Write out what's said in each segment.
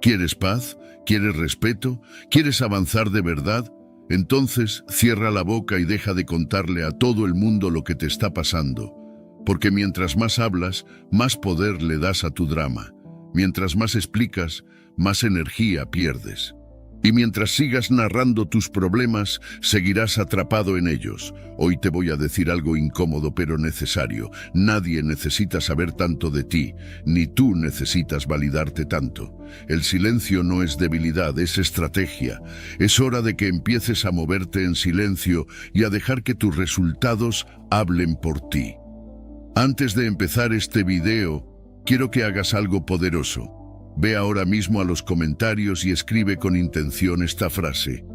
¿Quieres paz? ¿Quieres respeto? ¿Quieres avanzar de verdad? Entonces cierra la boca y deja de contarle a todo el mundo lo que te está pasando. Porque mientras más hablas, más poder le das a tu drama. Mientras más explicas, más energía pierdes. Y mientras sigas narrando tus problemas, seguirás atrapado en ellos. Hoy te voy a decir algo incómodo pero necesario. Nadie necesita saber tanto de ti, ni tú necesitas validarte tanto. El silencio no es debilidad, es estrategia. Es hora de que empieces a moverte en silencio y a dejar que tus resultados hablen por ti. Antes de empezar este video, quiero que hagas algo poderoso. Ve ahora mismo a los comentarios y escribe con intención esta frase.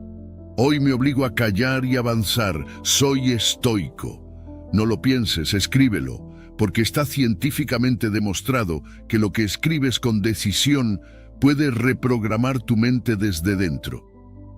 Hoy me obligo a callar y avanzar, soy estoico. No lo pienses, escríbelo, porque está científicamente demostrado que lo que escribes con decisión puede reprogramar tu mente desde dentro.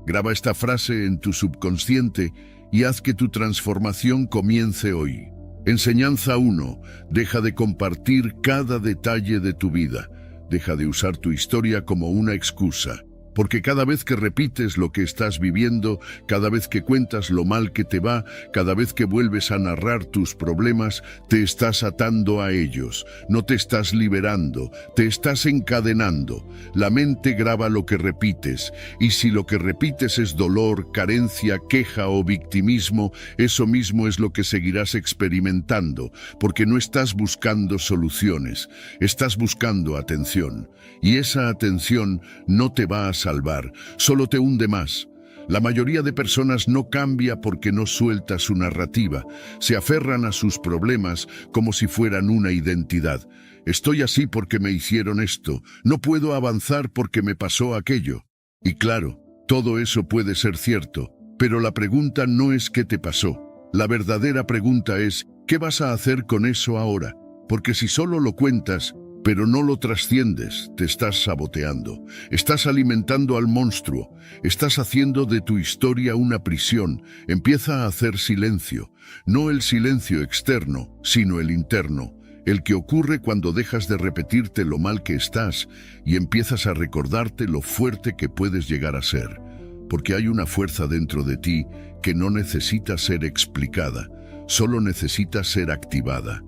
Graba esta frase en tu subconsciente y haz que tu transformación comience hoy. Enseñanza 1. Deja de compartir cada detalle de tu vida. Deja de usar tu historia como una excusa, porque cada vez que repites lo que estás viviendo, cada vez que cuentas lo mal que te va, cada vez que vuelves a narrar tus problemas, te estás atando a ellos, no te estás liberando, te estás encadenando. La mente graba lo que repites, y si lo que repites es dolor, carencia, queja o victimismo, eso mismo es lo que seguirás experimentando, porque no estás buscando soluciones, estás buscando atención, y esa atención no te va a salvar, solo te hunde más. La mayoría de personas no cambia porque no suelta su narrativa, se aferran a sus problemas como si fueran una identidad. Estoy así porque me hicieron esto, no puedo avanzar porque me pasó aquello. Y claro, todo eso puede ser cierto, pero la pregunta no es qué te pasó. La verdadera pregunta es, ¿qué vas a hacer con eso ahora? Porque si solo lo cuentas, pero no lo trasciendes, te estás saboteando, estás alimentando al monstruo, estás haciendo de tu historia una prisión. Empieza a hacer silencio, no el silencio externo, sino el interno, el que ocurre cuando dejas de repetirte lo mal que estás y empiezas a recordarte lo fuerte que puedes llegar a ser, porque hay una fuerza dentro de ti que no necesita ser explicada, solo necesita ser activada.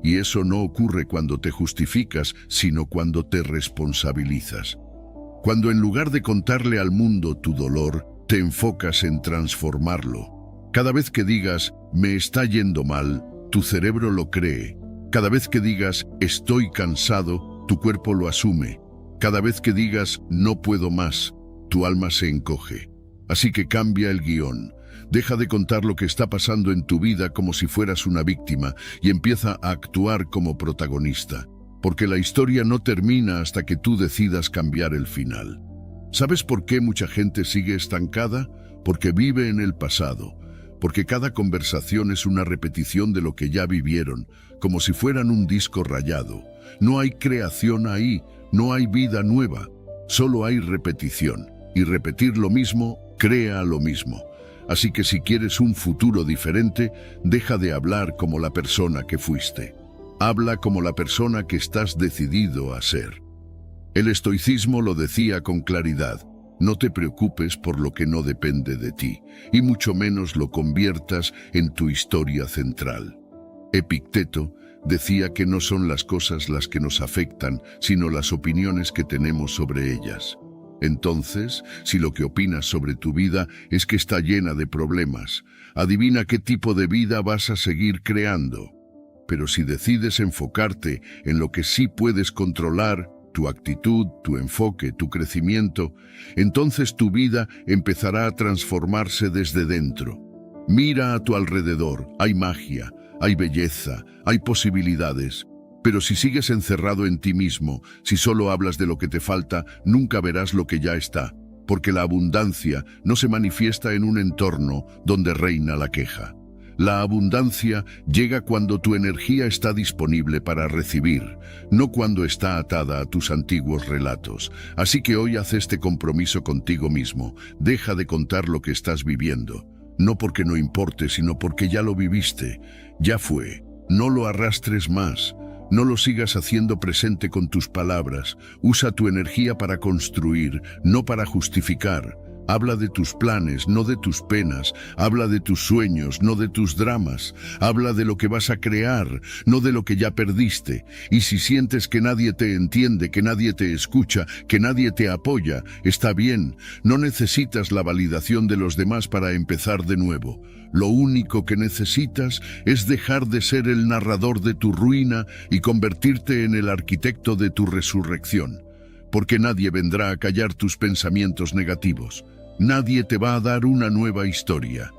Y eso no ocurre cuando te justificas, sino cuando te responsabilizas. Cuando en lugar de contarle al mundo tu dolor, te enfocas en transformarlo. Cada vez que digas, me está yendo mal, tu cerebro lo cree. Cada vez que digas, estoy cansado, tu cuerpo lo asume. Cada vez que digas, no puedo más, tu alma se encoge. Así que cambia el guión. Deja de contar lo que está pasando en tu vida como si fueras una víctima y empieza a actuar como protagonista, porque la historia no termina hasta que tú decidas cambiar el final. ¿Sabes por qué mucha gente sigue estancada? Porque vive en el pasado, porque cada conversación es una repetición de lo que ya vivieron, como si fueran un disco rayado. No hay creación ahí, no hay vida nueva, solo hay repetición, y repetir lo mismo crea lo mismo. Así que si quieres un futuro diferente, deja de hablar como la persona que fuiste. Habla como la persona que estás decidido a ser. El estoicismo lo decía con claridad. No te preocupes por lo que no depende de ti, y mucho menos lo conviertas en tu historia central. Epicteto decía que no son las cosas las que nos afectan, sino las opiniones que tenemos sobre ellas. Entonces, si lo que opinas sobre tu vida es que está llena de problemas, adivina qué tipo de vida vas a seguir creando. Pero si decides enfocarte en lo que sí puedes controlar, tu actitud, tu enfoque, tu crecimiento, entonces tu vida empezará a transformarse desde dentro. Mira a tu alrededor, hay magia, hay belleza, hay posibilidades. Pero si sigues encerrado en ti mismo, si solo hablas de lo que te falta, nunca verás lo que ya está, porque la abundancia no se manifiesta en un entorno donde reina la queja. La abundancia llega cuando tu energía está disponible para recibir, no cuando está atada a tus antiguos relatos. Así que hoy haz este compromiso contigo mismo. Deja de contar lo que estás viviendo, no porque no importe, sino porque ya lo viviste, ya fue. No lo arrastres más. No lo sigas haciendo presente con tus palabras. Usa tu energía para construir, no para justificar. Habla de tus planes, no de tus penas. Habla de tus sueños, no de tus dramas. Habla de lo que vas a crear, no de lo que ya perdiste. Y si sientes que nadie te entiende, que nadie te escucha, que nadie te apoya, está bien. No necesitas la validación de los demás para empezar de nuevo. Lo único que necesitas es dejar de ser el narrador de tu ruina y convertirte en el arquitecto de tu resurrección. Porque nadie vendrá a callar tus pensamientos negativos. Nadie te va a dar una nueva historia.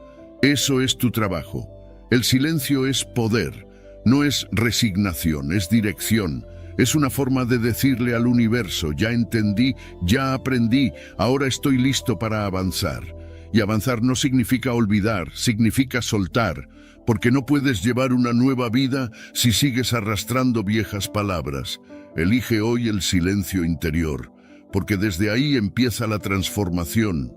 Eso es tu trabajo. El silencio es poder, no es resignación, es dirección. Es una forma de decirle al universo, ya entendí, ya aprendí, ahora estoy listo para avanzar. Y avanzar no significa olvidar, significa soltar, porque no puedes llevar una nueva vida si sigues arrastrando viejas palabras. Elige hoy el silencio interior, porque desde ahí empieza la transformación.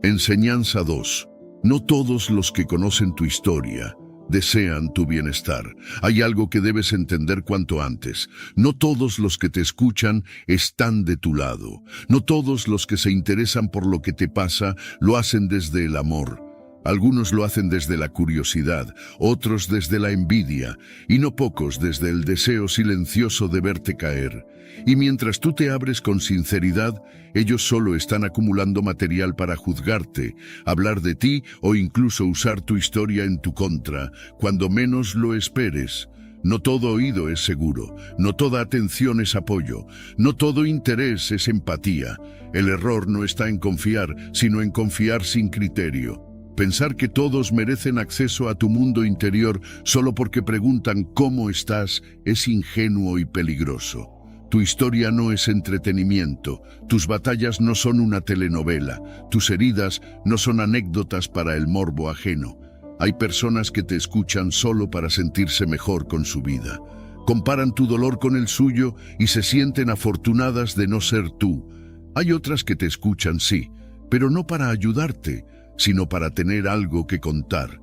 Enseñanza 2. No todos los que conocen tu historia desean tu bienestar. Hay algo que debes entender cuanto antes. No todos los que te escuchan están de tu lado. No todos los que se interesan por lo que te pasa lo hacen desde el amor. Algunos lo hacen desde la curiosidad, otros desde la envidia, y no pocos desde el deseo silencioso de verte caer. Y mientras tú te abres con sinceridad, ellos solo están acumulando material para juzgarte, hablar de ti o incluso usar tu historia en tu contra, cuando menos lo esperes. No todo oído es seguro, no toda atención es apoyo, no todo interés es empatía. El error no está en confiar, sino en confiar sin criterio. Pensar que todos merecen acceso a tu mundo interior solo porque preguntan cómo estás es ingenuo y peligroso. Tu historia no es entretenimiento, tus batallas no son una telenovela, tus heridas no son anécdotas para el morbo ajeno. Hay personas que te escuchan solo para sentirse mejor con su vida. Comparan tu dolor con el suyo y se sienten afortunadas de no ser tú. Hay otras que te escuchan, sí, pero no para ayudarte, sino para tener algo que contar.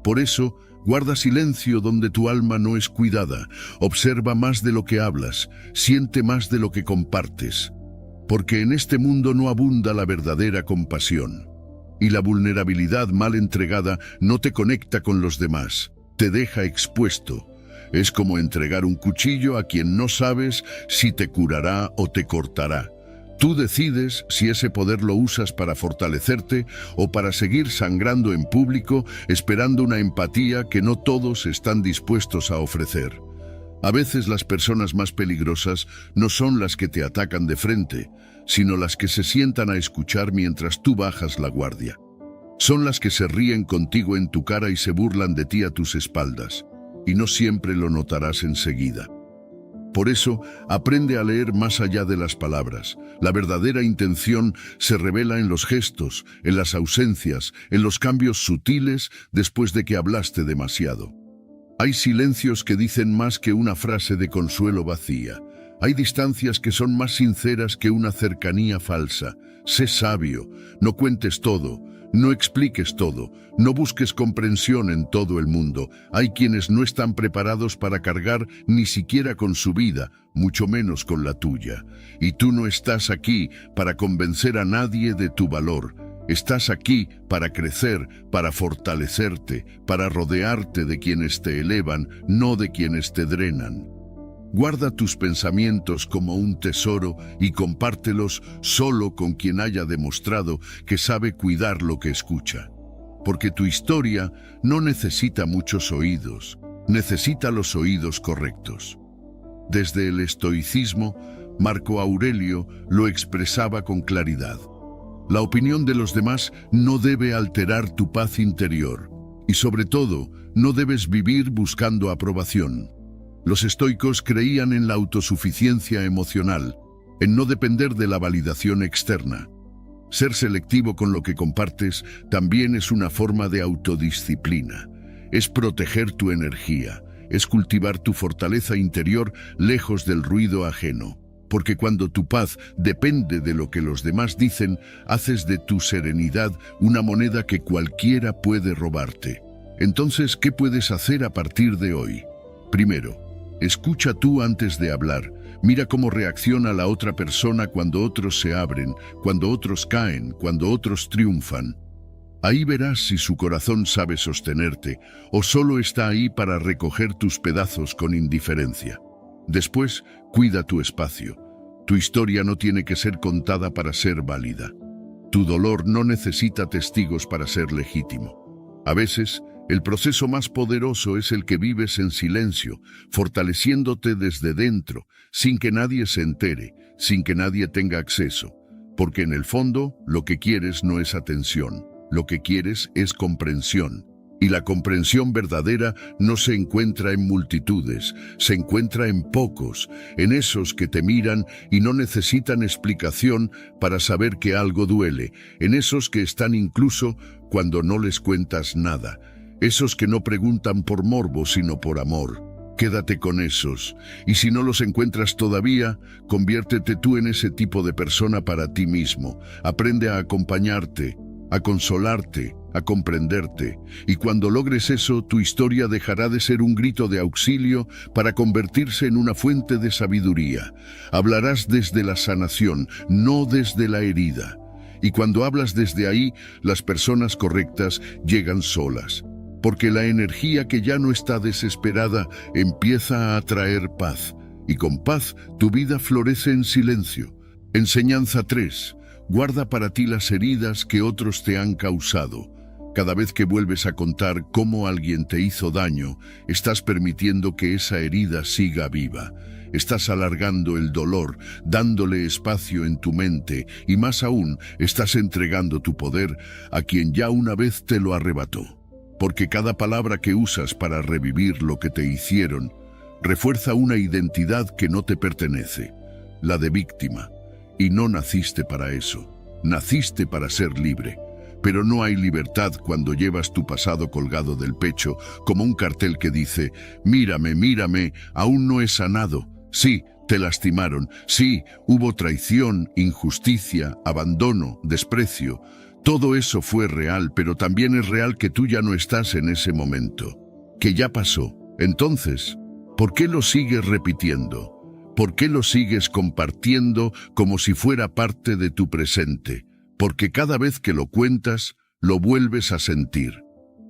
Por eso, guarda silencio donde tu alma no es cuidada, observa más de lo que hablas, siente más de lo que compartes, porque en este mundo no abunda la verdadera compasión. Y la vulnerabilidad mal entregada no te conecta con los demás, te deja expuesto. Es como entregar un cuchillo a quien no sabes si te curará o te cortará. Tú decides si ese poder lo usas para fortalecerte o para seguir sangrando en público, esperando una empatía que no todos están dispuestos a ofrecer. A veces las personas más peligrosas no son las que te atacan de frente, sino las que se sientan a escuchar mientras tú bajas la guardia. Son las que se ríen contigo en tu cara y se burlan de ti a tus espaldas, y no siempre lo notarás enseguida. Por eso, aprende a leer más allá de las palabras. La verdadera intención se revela en los gestos, en las ausencias, en los cambios sutiles después de que hablaste demasiado. Hay silencios que dicen más que una frase de consuelo vacía. Hay distancias que son más sinceras que una cercanía falsa. Sé sabio, no cuentes todo, no expliques todo, no busques comprensión en todo el mundo. Hay quienes no están preparados para cargar ni siquiera con su vida, mucho menos con la tuya. Y tú no estás aquí para convencer a nadie de tu valor. Estás aquí para crecer, para fortalecerte, para rodearte de quienes te elevan, no de quienes te drenan. Guarda tus pensamientos como un tesoro y compártelos solo con quien haya demostrado que sabe cuidar lo que escucha. Porque tu historia no necesita muchos oídos, necesita los oídos correctos. Desde el estoicismo, Marco Aurelio lo expresaba con claridad. La opinión de los demás no debe alterar tu paz interior y sobre todo, no debes vivir buscando aprobación. Los estoicos creían en la autosuficiencia emocional, en no depender de la validación externa. Ser selectivo con lo que compartes también es una forma de autodisciplina. Es proteger tu energía, es cultivar tu fortaleza interior lejos del ruido ajeno. Porque cuando tu paz depende de lo que los demás dicen, haces de tu serenidad una moneda que cualquiera puede robarte. Entonces, ¿qué puedes hacer a partir de hoy? Primero, Escucha tú antes de hablar. Mira cómo reacciona la otra persona cuando otros se abren, cuando otros caen, cuando otros triunfan. Ahí verás si su corazón sabe sostenerte o solo está ahí para recoger tus pedazos con indiferencia. Después, cuida tu espacio. Tu historia no tiene que ser contada para ser válida. Tu dolor no necesita testigos para ser legítimo. A veces, el proceso más poderoso es el que vives en silencio, fortaleciéndote desde dentro, sin que nadie se entere, sin que nadie tenga acceso. Porque en el fondo, lo que quieres no es atención, lo que quieres es comprensión. Y la comprensión verdadera no se encuentra en multitudes, se encuentra en pocos, en esos que te miran y no necesitan explicación para saber que algo duele, en esos que están incluso cuando no les cuentas nada. Esos que no preguntan por morbo, sino por amor. Quédate con esos. Y si no los encuentras todavía, conviértete tú en ese tipo de persona para ti mismo. Aprende a acompañarte, a consolarte, a comprenderte. Y cuando logres eso, tu historia dejará de ser un grito de auxilio para convertirse en una fuente de sabiduría. Hablarás desde la sanación, no desde la herida. Y cuando hablas desde ahí, las personas correctas llegan solas. Porque la energía que ya no está desesperada empieza a traer paz, y con paz tu vida florece en silencio. Enseñanza 3. Guarda para ti las heridas que otros te han causado. Cada vez que vuelves a contar cómo alguien te hizo daño, estás permitiendo que esa herida siga viva. Estás alargando el dolor, dándole espacio en tu mente, y más aún, estás entregando tu poder a quien ya una vez te lo arrebató. Porque cada palabra que usas para revivir lo que te hicieron refuerza una identidad que no te pertenece, la de víctima. Y no naciste para eso, naciste para ser libre. Pero no hay libertad cuando llevas tu pasado colgado del pecho como un cartel que dice: mírame, mírame, aún no he sanado. Sí, te lastimaron, sí, hubo traición, injusticia, abandono, desprecio. Todo eso fue real, pero también es real que tú ya no estás en ese momento, que ya pasó. Entonces, ¿por qué lo sigues repitiendo? ¿Por qué lo sigues compartiendo como si fuera parte de tu presente? Porque cada vez que lo cuentas, lo vuelves a sentir.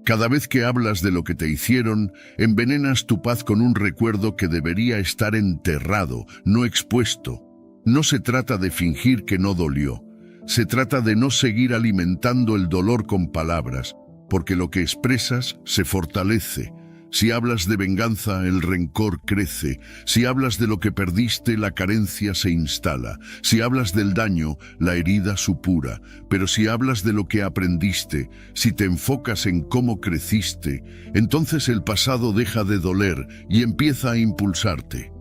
Cada vez que hablas de lo que te hicieron, envenenas tu paz con un recuerdo que debería estar enterrado, no expuesto. No se trata de fingir que no dolió. Se trata de no seguir alimentando el dolor con palabras, porque lo que expresas se fortalece. Si hablas de venganza, el rencor crece. Si hablas de lo que perdiste, la carencia se instala. Si hablas del daño, la herida supura. Pero si hablas de lo que aprendiste, si te enfocas en cómo creciste, entonces el pasado deja de doler y empieza a impulsarte.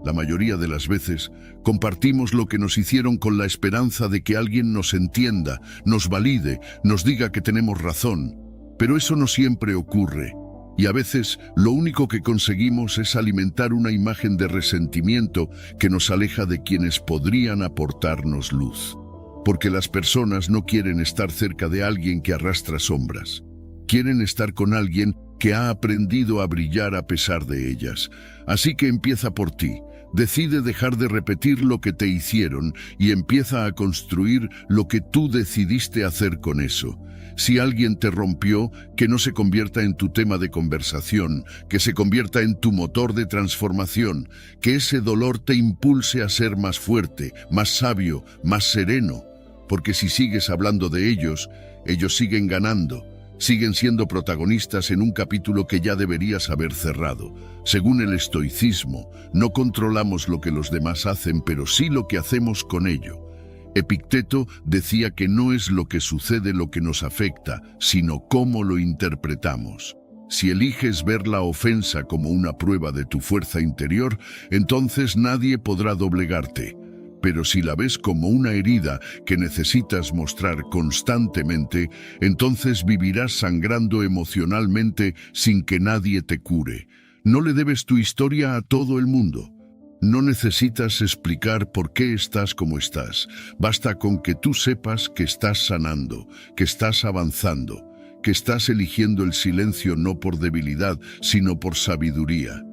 La mayoría de las veces, compartimos lo que nos hicieron con la esperanza de que alguien nos entienda, nos valide, nos diga que tenemos razón. Pero eso no siempre ocurre. Y a veces, lo único que conseguimos es alimentar una imagen de resentimiento que nos aleja de quienes podrían aportarnos luz. Porque las personas no quieren estar cerca de alguien que arrastra sombras. Quieren estar con alguien que ha aprendido a brillar a pesar de ellas. Así que empieza por ti. Decide dejar de repetir lo que te hicieron y empieza a construir lo que tú decidiste hacer con eso. Si alguien te rompió, que no se convierta en tu tema de conversación, que se convierta en tu motor de transformación, que ese dolor te impulse a ser más fuerte, más sabio, más sereno. Porque si sigues hablando de ellos, ellos siguen ganando. Siguen siendo protagonistas en un capítulo que ya deberías haber cerrado. Según el estoicismo, no controlamos lo que los demás hacen, pero sí lo que hacemos con ello. Epicteto decía que no es lo que sucede lo que nos afecta, sino cómo lo interpretamos. Si eliges ver la ofensa como una prueba de tu fuerza interior, entonces nadie podrá doblegarte. Pero si la ves como una herida que necesitas mostrar constantemente, entonces vivirás sangrando emocionalmente sin que nadie te cure. No le debes tu historia a todo el mundo. No necesitas explicar por qué estás como estás. Basta con que tú sepas que estás sanando, que estás avanzando, que estás eligiendo el silencio no por debilidad, sino por sabiduría.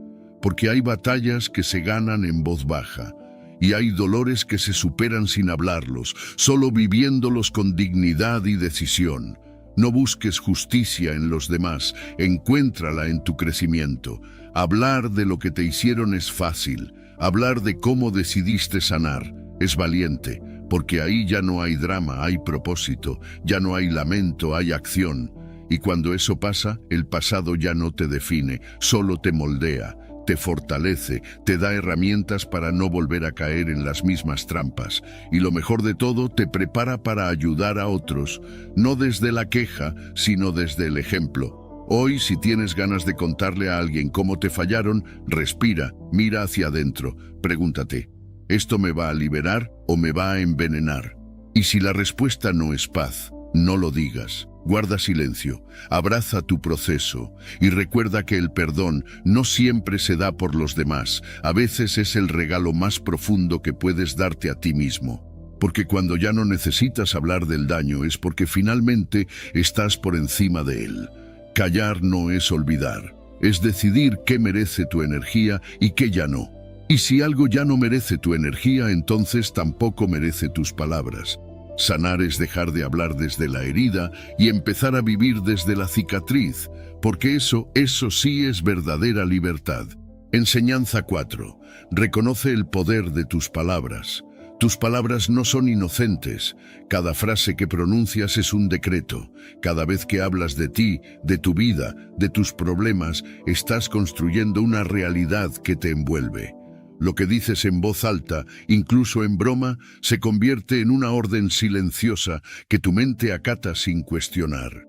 porque hay batallas que se ganan en voz baja, y hay dolores que se superan sin hablarlos, solo viviéndolos con dignidad y decisión. No busques justicia en los demás, encuéntrala en tu crecimiento. Hablar de lo que te hicieron es fácil, hablar de cómo decidiste sanar es valiente, porque ahí ya no hay drama, hay propósito, ya no hay lamento, hay acción. Y cuando eso pasa, el pasado ya no te define, solo te moldea, te fortalece, te da herramientas para no volver a caer en las mismas trampas. Y lo mejor de todo, te prepara para ayudar a otros, no desde la queja, sino desde el ejemplo. Hoy, si tienes ganas de contarle a alguien cómo te fallaron, respira, mira hacia adentro, pregúntate, ¿esto me va a liberar o me va a envenenar? Y si la respuesta no es paz, no lo digas. Guarda silencio, abraza tu proceso y recuerda que el perdón no siempre se da por los demás, a veces es el regalo más profundo que puedes darte a ti mismo. Porque cuando ya no necesitas hablar del daño es porque finalmente estás por encima de él. Callar no es olvidar, es decidir qué merece tu energía y qué ya no. Y si algo ya no merece tu energía, entonces tampoco merece tus palabras. Sanar es dejar de hablar desde la herida y empezar a vivir desde la cicatriz, porque eso sí es verdadera libertad. Enseñanza 4. Reconoce el poder de tus palabras. Tus palabras no son inocentes. Cada frase que pronuncias es un decreto. Cada vez que hablas de ti, de tu vida, de tus problemas, estás construyendo una realidad que te envuelve. Lo que dices en voz alta, incluso en broma, se convierte en una orden silenciosa que tu mente acata sin cuestionar.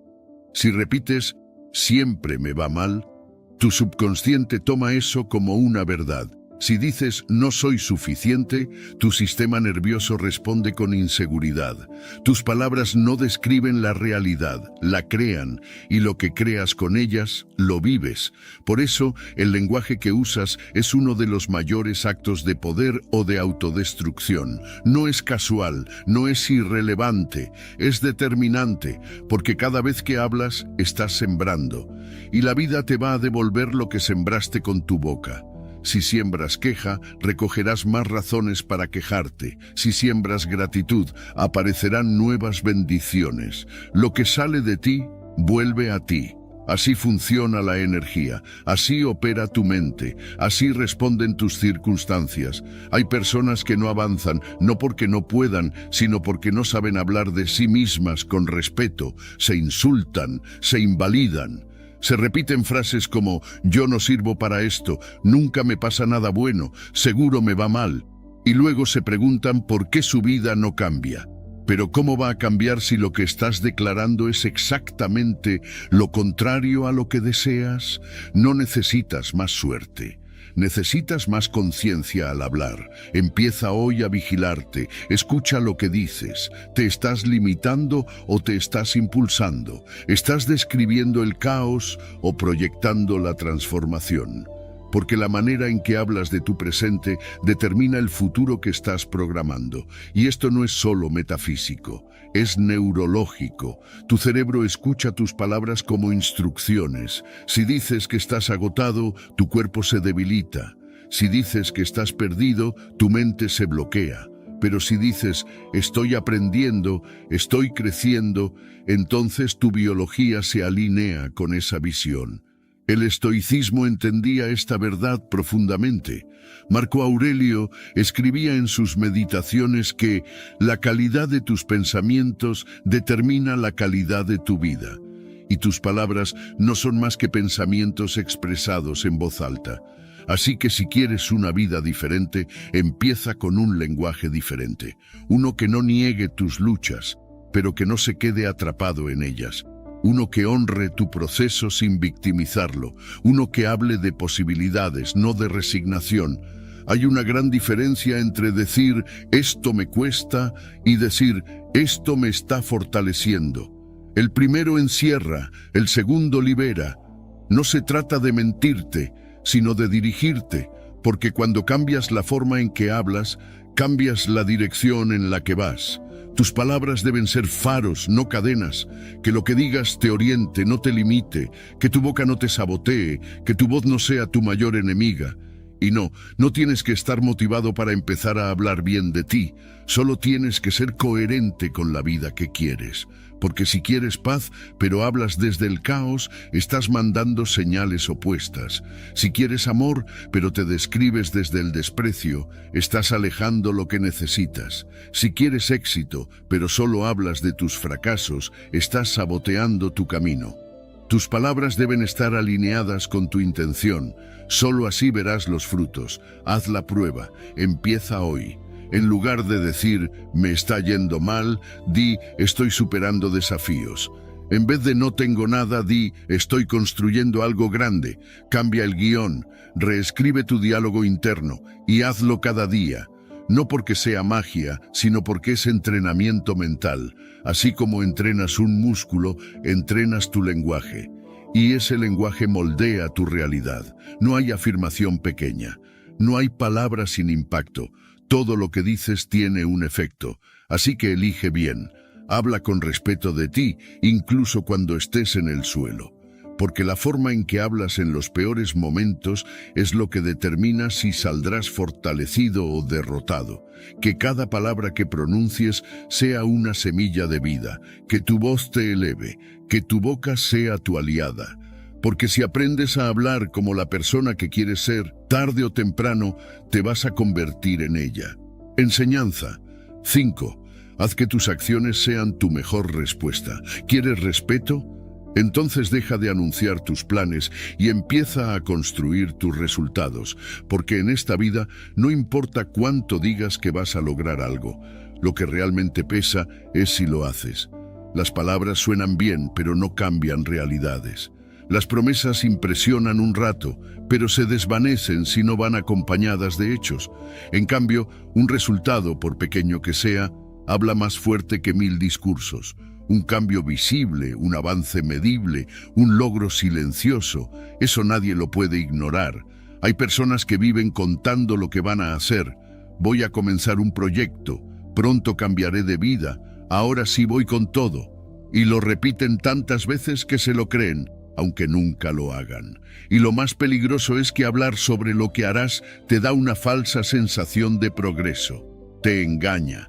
Si repites, siempre me va mal, tu subconsciente toma eso como una verdad. Si dices no soy suficiente, tu sistema nervioso responde con inseguridad. Tus palabras no describen la realidad, la crean, y lo que creas con ellas, lo vives. Por eso, el lenguaje que usas es uno de los mayores actos de poder o de autodestrucción. No es casual, no es irrelevante, es determinante, porque cada vez que hablas, estás sembrando, y la vida te va a devolver lo que sembraste con tu boca. Si siembras queja, recogerás más razones para quejarte. Si siembras gratitud, aparecerán nuevas bendiciones. Lo que sale de ti, vuelve a ti. Así funciona la energía, así opera tu mente, así responden tus circunstancias. Hay personas que no avanzan, no porque no puedan, sino porque no saben hablar de sí mismas con respeto, se insultan, se invalidan. Se repiten frases como, yo no sirvo para esto, nunca me pasa nada bueno, seguro me va mal. Y luego se preguntan por qué su vida no cambia. Pero ¿cómo va a cambiar si lo que estás declarando es exactamente lo contrario a lo que deseas? No necesitas más suerte. Necesitas más conciencia al hablar. Empieza hoy a vigilarte. Escucha lo que dices. ¿Te estás limitando o te estás impulsando? ¿Estás describiendo el caos o proyectando la transformación? Porque la manera en que hablas de tu presente determina el futuro que estás programando. Y esto no es solo metafísico, es neurológico. Tu cerebro escucha tus palabras como instrucciones. Si dices que estás agotado, tu cuerpo se debilita. Si dices que estás perdido, tu mente se bloquea. Pero si dices, estoy aprendiendo, estoy creciendo, entonces tu biología se alinea con esa visión. El estoicismo entendía esta verdad profundamente. Marco Aurelio escribía en sus meditaciones que la calidad de tus pensamientos determina la calidad de tu vida. Y tus palabras no son más que pensamientos expresados en voz alta. Así que si quieres una vida diferente, empieza con un lenguaje diferente. Uno que no niegue tus luchas, pero que no se quede atrapado en ellas. Uno que honre tu proceso sin victimizarlo. Uno que hable de posibilidades, no de resignación. Hay una gran diferencia entre decir, esto me cuesta, y decir, esto me está fortaleciendo. El primero encierra, el segundo libera. No se trata de mentirte, sino de dirigirte, porque cuando cambias la forma en que hablas, cambias la dirección en la que vas. Tus palabras deben ser faros, no cadenas. Que lo que digas te oriente, no te limite. Que tu boca no te sabotee, que tu voz no sea tu mayor enemiga. Y no tienes que estar motivado para empezar a hablar bien de ti, solo tienes que ser coherente con la vida que quieres. Porque si quieres paz, pero hablas desde el caos, estás mandando señales opuestas. Si quieres amor, pero te describes desde el desprecio, estás alejando lo que necesitas. Si quieres éxito, pero solo hablas de tus fracasos, estás saboteando tu camino. Tus palabras deben estar alineadas con tu intención. Solo así verás los frutos. Haz la prueba. Empieza hoy. En lugar de decir, me está yendo mal, di, estoy superando desafíos. En vez de no tengo nada, di, estoy construyendo algo grande. Cambia el guión, reescribe tu diálogo interno y hazlo cada día. No porque sea magia, sino porque es entrenamiento mental. Así como entrenas un músculo, entrenas tu lenguaje. Y ese lenguaje moldea tu realidad. No hay afirmación pequeña. No hay palabras sin impacto. Todo lo que dices tiene un efecto. Así que elige bien. Habla con respeto de ti, incluso cuando estés en el suelo. Porque la forma en que hablas en los peores momentos es lo que determina si saldrás fortalecido o derrotado. Que cada palabra que pronuncies sea una semilla de vida, que tu voz te eleve, que tu boca sea tu aliada. Porque si aprendes a hablar como la persona que quieres ser, tarde o temprano te vas a convertir en ella. Enseñanza. 5. Haz que tus acciones sean tu mejor respuesta. ¿Quieres respeto? Entonces deja de anunciar tus planes y empieza a construir tus resultados, porque en esta vida no importa cuánto digas que vas a lograr algo, lo que realmente pesa es si lo haces. Las palabras suenan bien, pero no cambian realidades. Las promesas impresionan un rato, pero se desvanecen si no van acompañadas de hechos. En cambio, un resultado, por pequeño que sea, habla más fuerte que 1000 discursos. Un cambio visible, un avance medible, un logro silencioso, eso nadie lo puede ignorar. Hay personas que viven contando lo que van a hacer. Voy a comenzar un proyecto, pronto cambiaré de vida, ahora sí voy con todo. Y lo repiten tantas veces que se lo creen, aunque nunca lo hagan. Y lo más peligroso es que hablar sobre lo que harás te da una falsa sensación de progreso. Te engaña.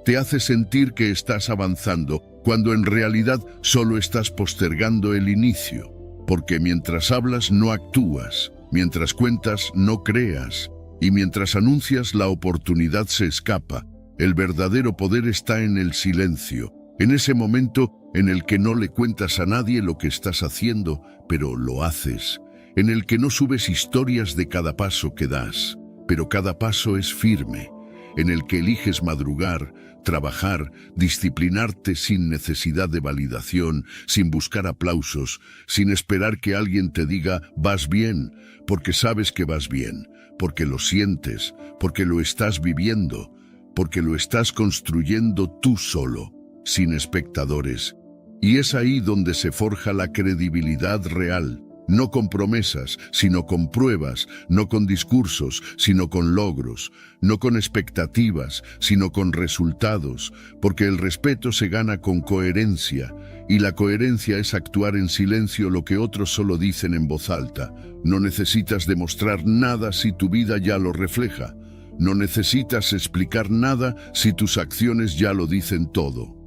Te hace sentir que estás avanzando, cuando en realidad solo estás postergando el inicio. Porque mientras hablas no actúas, mientras cuentas no creas, y mientras anuncias la oportunidad se escapa. El verdadero poder está en el silencio, en ese momento en el que no le cuentas a nadie lo que estás haciendo, pero lo haces, en el que no subes historias de cada paso que das, pero cada paso es firme, en el que eliges madrugar, trabajar, disciplinarte sin necesidad de validación, sin buscar aplausos, sin esperar que alguien te diga vas bien, porque sabes que vas bien, porque lo sientes, porque lo estás viviendo, porque lo estás construyendo tú solo, sin espectadores. Y es ahí donde se forja la credibilidad real. No con promesas, sino con pruebas, no con discursos, sino con logros, no con expectativas, sino con resultados, porque el respeto se gana con coherencia, y la coherencia es actuar en silencio lo que otros solo dicen en voz alta. No necesitas demostrar nada si tu vida ya lo refleja. No necesitas explicar nada si tus acciones ya lo dicen todo.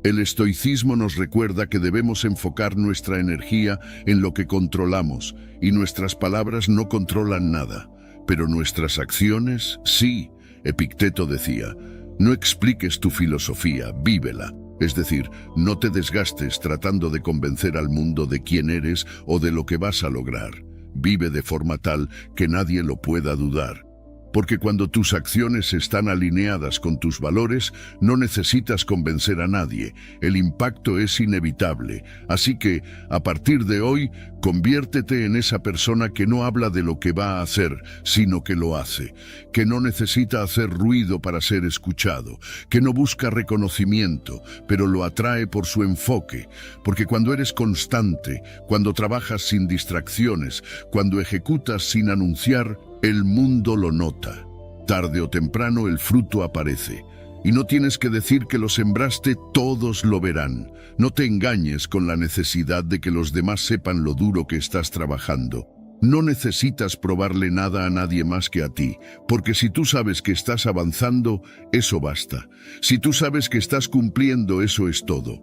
El estoicismo nos recuerda que debemos enfocar nuestra energía en lo que controlamos, y nuestras palabras no controlan nada, pero nuestras acciones sí. Epicteto decía, no expliques tu filosofía, vívela. Es decir, no te desgastes tratando de convencer al mundo de quién eres o de lo que vas a lograr. Vive de forma tal que nadie lo pueda dudar. Porque cuando tus acciones están alineadas con tus valores, no necesitas convencer a nadie. El impacto es inevitable. Así que, a partir de hoy, conviértete en esa persona que no habla de lo que va a hacer, sino que lo hace. Que no necesita hacer ruido para ser escuchado. Que no busca reconocimiento, pero lo atrae por su enfoque. Porque cuando eres constante, cuando trabajas sin distracciones, cuando ejecutas sin anunciar, el mundo lo nota. Tarde o temprano el fruto aparece. Y no tienes que decir que lo sembraste, todos lo verán. No te engañes con la necesidad de que los demás sepan lo duro que estás trabajando. No necesitas probarle nada a nadie más que a ti, porque si tú sabes que estás avanzando, eso basta. Si tú sabes que estás cumpliendo, eso es todo.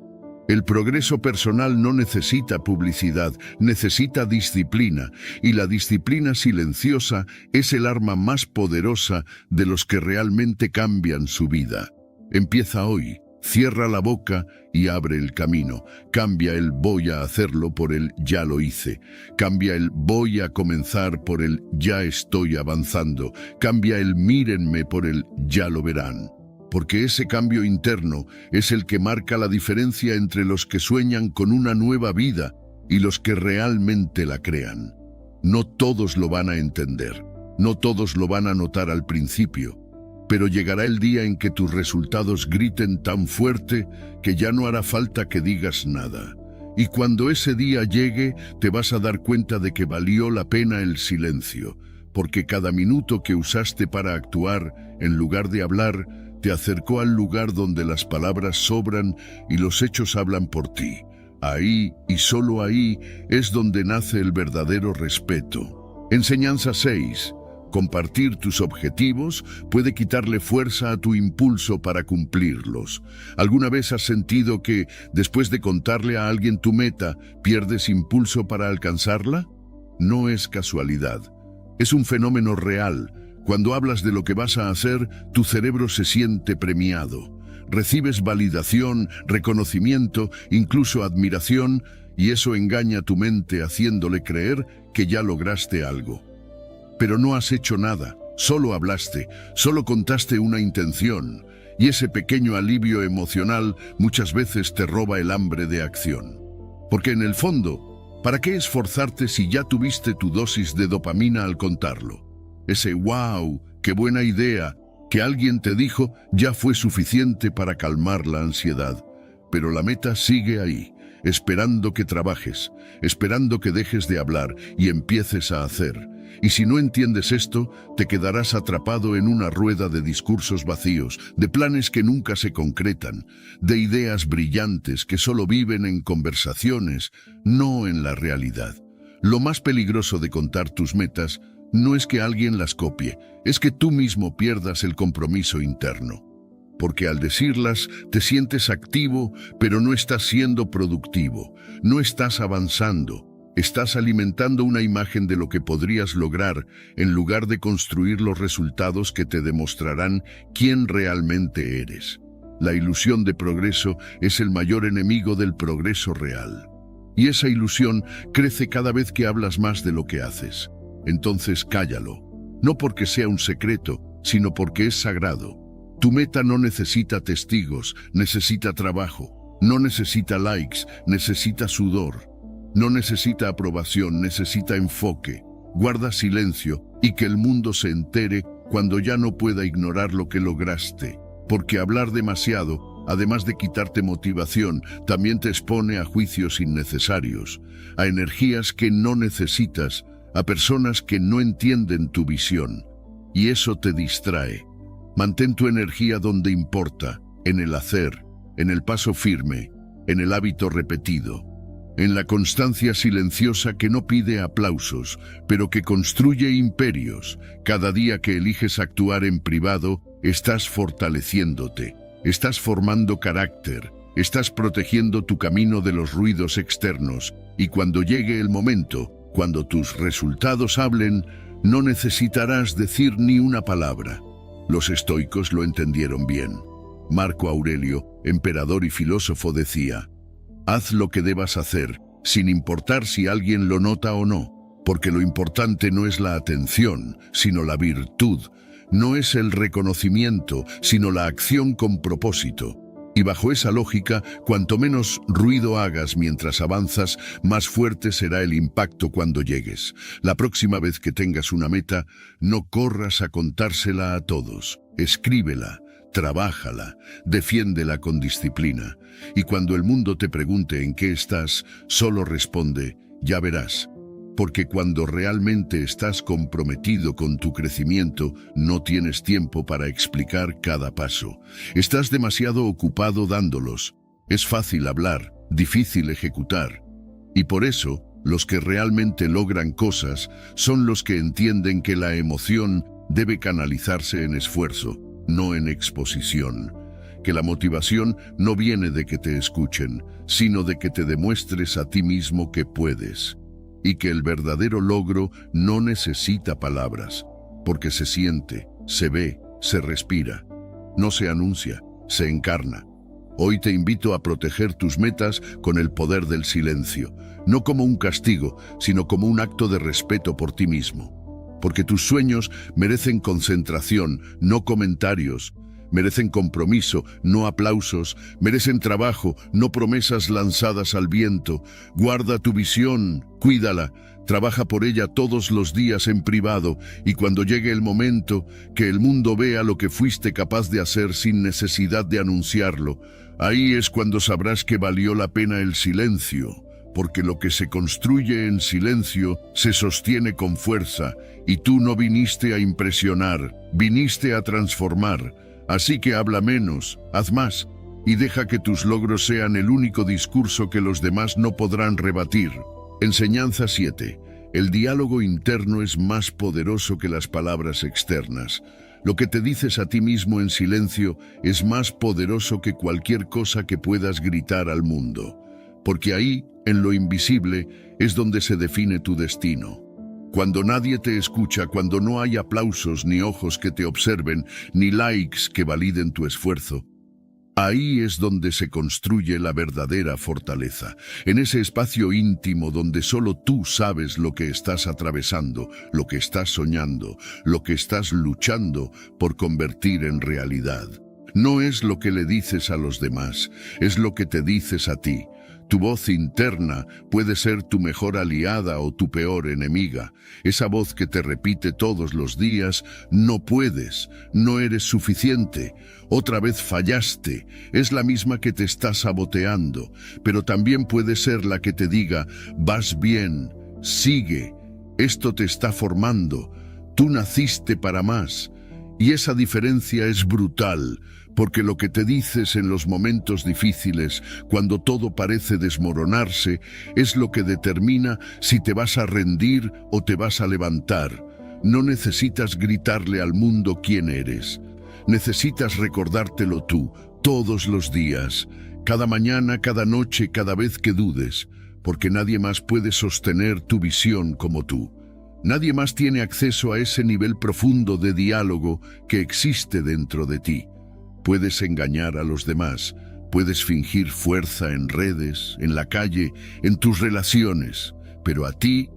El progreso personal no necesita publicidad, necesita disciplina, y la disciplina silenciosa es el arma más poderosa de los que realmente cambian su vida. Empieza hoy, cierra la boca y abre el camino. Cambia el voy a hacerlo por el ya lo hice. Cambia el voy a comenzar por el ya estoy avanzando. Cambia el mírenme por el ya lo verán. Porque ese cambio interno es el que marca la diferencia entre los que sueñan con una nueva vida y los que realmente la crean. No todos lo van a entender, no todos lo van a notar al principio, pero llegará el día en que tus resultados griten tan fuerte que ya no hará falta que digas nada. Y cuando ese día llegue, te vas a dar cuenta de que valió la pena el silencio, porque cada minuto que usaste para actuar, en lugar de hablar, te acercó al lugar donde las palabras sobran y los hechos hablan por ti. Ahí, y solo ahí, es donde nace el verdadero respeto. Enseñanza 6. Compartir tus objetivos puede quitarle fuerza a tu impulso para cumplirlos. ¿Alguna vez has sentido que, después de contarle a alguien tu meta, pierdes impulso para alcanzarla? No es casualidad. Es un fenómeno real. Cuando hablas de lo que vas a hacer, tu cerebro se siente premiado. Recibes validación, reconocimiento, incluso admiración, y eso engaña a tu mente haciéndole creer que ya lograste algo. Pero no has hecho nada, solo hablaste, solo contaste una intención, y ese pequeño alivio emocional muchas veces te roba el hambre de acción. Porque en el fondo, ¿para qué esforzarte si ya tuviste tu dosis de dopamina al contarlo? Ese wow, qué buena idea, que alguien te dijo ya fue suficiente para calmar la ansiedad. Pero la meta sigue ahí, esperando que trabajes, esperando que dejes de hablar y empieces a hacer. Y si no entiendes esto, te quedarás atrapado en una rueda de discursos vacíos, de planes que nunca se concretan, de ideas brillantes que solo viven en conversaciones, no en la realidad. Lo más peligroso de contar tus metas no es que alguien las copie, es que tú mismo pierdas el compromiso interno. Porque al decirlas te sientes activo, pero no estás siendo productivo, no estás avanzando, estás alimentando una imagen de lo que podrías lograr en lugar de construir los resultados que te demostrarán quién realmente eres. La ilusión de progreso es el mayor enemigo del progreso real. Y esa ilusión crece cada vez que hablas más de lo que haces. Entonces cállalo, no porque sea un secreto, sino porque es sagrado. Tu meta no necesita testigos, necesita trabajo, no necesita likes, necesita sudor, no necesita aprobación, necesita enfoque. Guarda silencio y que el mundo se entere cuando ya no pueda ignorar lo que lograste, porque hablar demasiado, además de quitarte motivación, también te expone a juicios innecesarios, a energías que no necesitas, a personas que no entienden tu visión, y eso te distrae. Mantén tu energía donde importa, en el hacer, en el paso firme, en el hábito repetido, en la constancia silenciosa que no pide aplausos, pero que construye imperios. Cada día que eliges actuar en privado, estás fortaleciéndote, estás formando carácter, estás protegiendo tu camino de los ruidos externos, y cuando llegue el momento, cuando tus resultados hablen, no necesitarás decir ni una palabra. Los estoicos lo entendieron bien. Marco Aurelio, emperador y filósofo, decía: haz lo que debas hacer, sin importar si alguien lo nota o no, porque lo importante no es la atención, sino la virtud. No es el reconocimiento, sino la acción con propósito. Y bajo esa lógica, cuanto menos ruido hagas mientras avanzas, más fuerte será el impacto cuando llegues. La próxima vez que tengas una meta, no corras a contársela a todos. Escríbela, trabájala, defiéndela con disciplina. Y cuando el mundo te pregunte en qué estás, solo responde: ya verás. Porque cuando realmente estás comprometido con tu crecimiento, no tienes tiempo para explicar cada paso. Estás demasiado ocupado dándolos. Es fácil hablar, difícil ejecutar. Y por eso, Los que realmente logran cosas son los que entienden que la emoción debe canalizarse en esfuerzo, no en exposición. Que la motivación no viene de que te escuchen, sino de que te demuestres a ti mismo que puedes. Y que el verdadero logro no necesita palabras, porque se siente, se ve, se respira. No se anuncia, se encarna. Hoy te invito a proteger tus metas con el poder del silencio, no como un castigo, sino como un acto de respeto por ti mismo. Porque tus sueños merecen concentración, no comentarios. Merecen compromiso, no aplausos. Merecen trabajo, no promesas lanzadas al viento. Guarda tu visión, cuídala. Trabaja por ella todos los días en privado, y cuando llegue el momento, que el mundo vea lo que fuiste capaz de hacer sin necesidad de anunciarlo. Ahí es cuando sabrás que valió la pena el silencio, porque lo que se construye en silencio se sostiene con fuerza, y tú no viniste a impresionar, viniste a transformar. Así que habla menos, haz más, y deja que tus logros sean el único discurso que los demás no podrán rebatir. Enseñanza 7. El diálogo interno es más poderoso que las palabras externas. Lo que te dices a ti mismo en silencio es más poderoso que cualquier cosa que puedas gritar al mundo. Porque ahí, en lo invisible, es donde se define tu destino. Cuando nadie te escucha, cuando no hay aplausos ni ojos que te observen, ni likes que validen tu esfuerzo, ahí es donde se construye la verdadera fortaleza, en ese espacio íntimo donde solo tú sabes lo que estás atravesando, lo que estás soñando, lo que estás luchando por convertir en realidad. No es lo que le dices a los demás, es lo que te dices a ti. Tu voz interna puede ser tu mejor aliada o tu peor enemiga. Esa voz que te repite todos los días: no puedes, no eres suficiente, otra vez fallaste. Es la misma que te está saboteando, pero también puede ser la que te diga: vas bien, sigue, esto te está formando, tú naciste para más. Y esa diferencia es brutal, porque lo que te dices en los momentos difíciles, cuando todo parece desmoronarse, es lo que determina si te vas a rendir o te vas a levantar. No necesitas gritarle al mundo quién eres. Necesitas recordártelo tú, todos los días, cada mañana, cada noche, cada vez que dudes, porque nadie más puede sostener tu visión como tú. Nadie más tiene acceso a ese nivel profundo de diálogo que existe dentro de ti. Puedes engañar a los demás, puedes fingir fuerza en redes, en la calle, en tus relaciones, pero a ti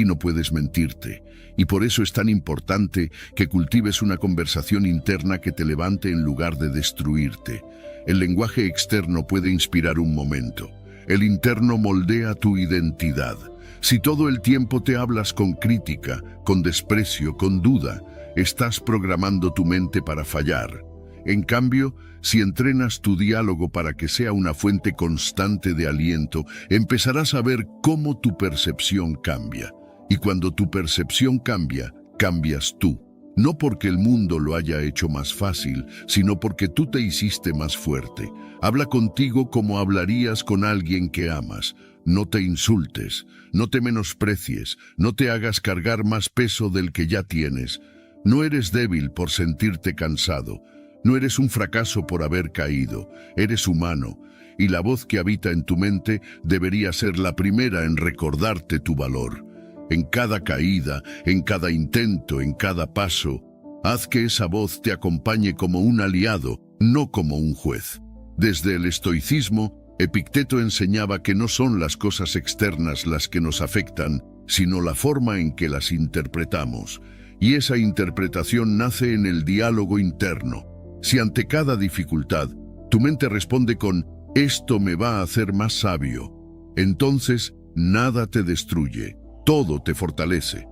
no puedes mentirte. Y por eso es tan importante que cultives una conversación interna que te levante en lugar de destruirte. El lenguaje externo puede inspirar un momento. El interno moldea tu identidad. Si todo el tiempo te hablas con crítica, con desprecio, con duda, estás programando tu mente para fallar. En cambio, si entrenas tu diálogo para que sea una fuente constante de aliento, empezarás a ver cómo tu percepción cambia. Y cuando tu percepción cambia, cambias tú. No porque el mundo lo haya hecho más fácil, sino porque tú te hiciste más fuerte. Habla contigo como hablarías con alguien que amas. No te insultes, no te menosprecies, no te hagas cargar más peso del que ya tienes. No eres débil por sentirte cansado. No eres un fracaso por haber caído. Eres humano. Y la voz que habita en tu mente debería ser la primera en recordarte tu valor. En cada caída, en cada intento, en cada paso, haz que esa voz te acompañe como un aliado, no como un juez. Desde el estoicismo, Epicteto enseñaba que no son las cosas externas las que nos afectan, sino la forma en que las interpretamos. Y esa interpretación nace en el diálogo interno. Si ante cada dificultad, tu mente responde con «esto me va a hacer más sabio», entonces nada te destruye, todo te fortalece.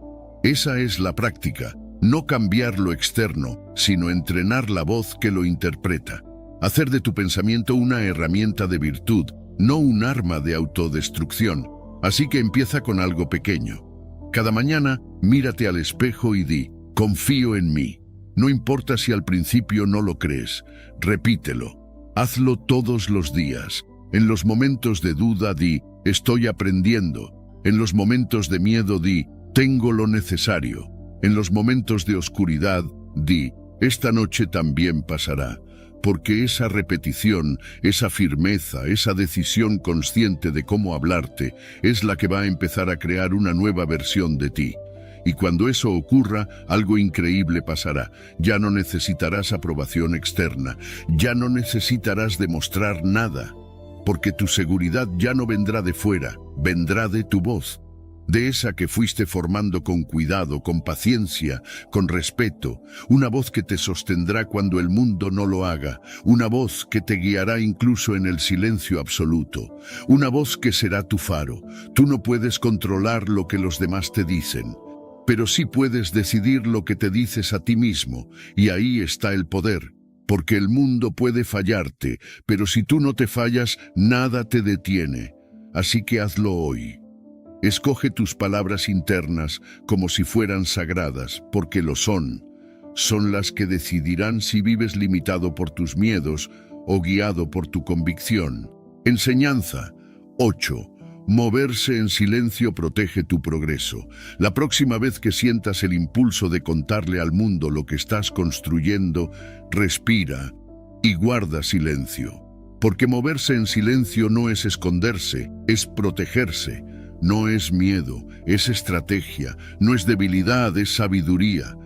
Esa es la práctica, no cambiar lo externo, sino entrenar la voz que lo interpreta. Hacer de tu pensamiento una herramienta de virtud, no un arma de autodestrucción. Así que empieza con algo pequeño. Cada mañana, mírate al espejo y di, confío en mí. No importa si al principio no lo crees, repítelo. Hazlo todos los días. En los momentos de duda di, estoy aprendiendo. En los momentos de miedo di, tengo lo necesario. En los momentos de oscuridad di, esta noche también pasará. Porque esa repetición, esa firmeza, esa decisión consciente de cómo hablarte, es la que va a empezar a crear una nueva versión de ti. Y cuando eso ocurra, algo increíble pasará. Ya no necesitarás aprobación externa, ya no necesitarás demostrar nada, porque tu seguridad ya no vendrá de fuera, vendrá de tu voz. De esa que fuiste formando con cuidado, con paciencia, con respeto, una voz que te sostendrá cuando el mundo no lo haga, una voz que te guiará incluso en el silencio absoluto, una voz que será tu faro. Tú no puedes controlar lo que los demás te dicen, pero sí puedes decidir lo que te dices a ti mismo, y ahí está el poder. Porque el mundo puede fallarte, pero si tú no te fallas, nada te detiene. Así que hazlo hoy. Escoge tus palabras internas como si fueran sagradas, porque lo son. Son las que decidirán si vives limitado por tus miedos o guiado por tu convicción. Enseñanza 8. Moverse en silencio protege tu progreso. La próxima vez que sientas el impulso de contarle al mundo lo que estás construyendo, respira y guarda silencio. Porque moverse en silencio no es esconderse, es protegerse. No es miedo, es estrategia, no es debilidad, es sabiduría.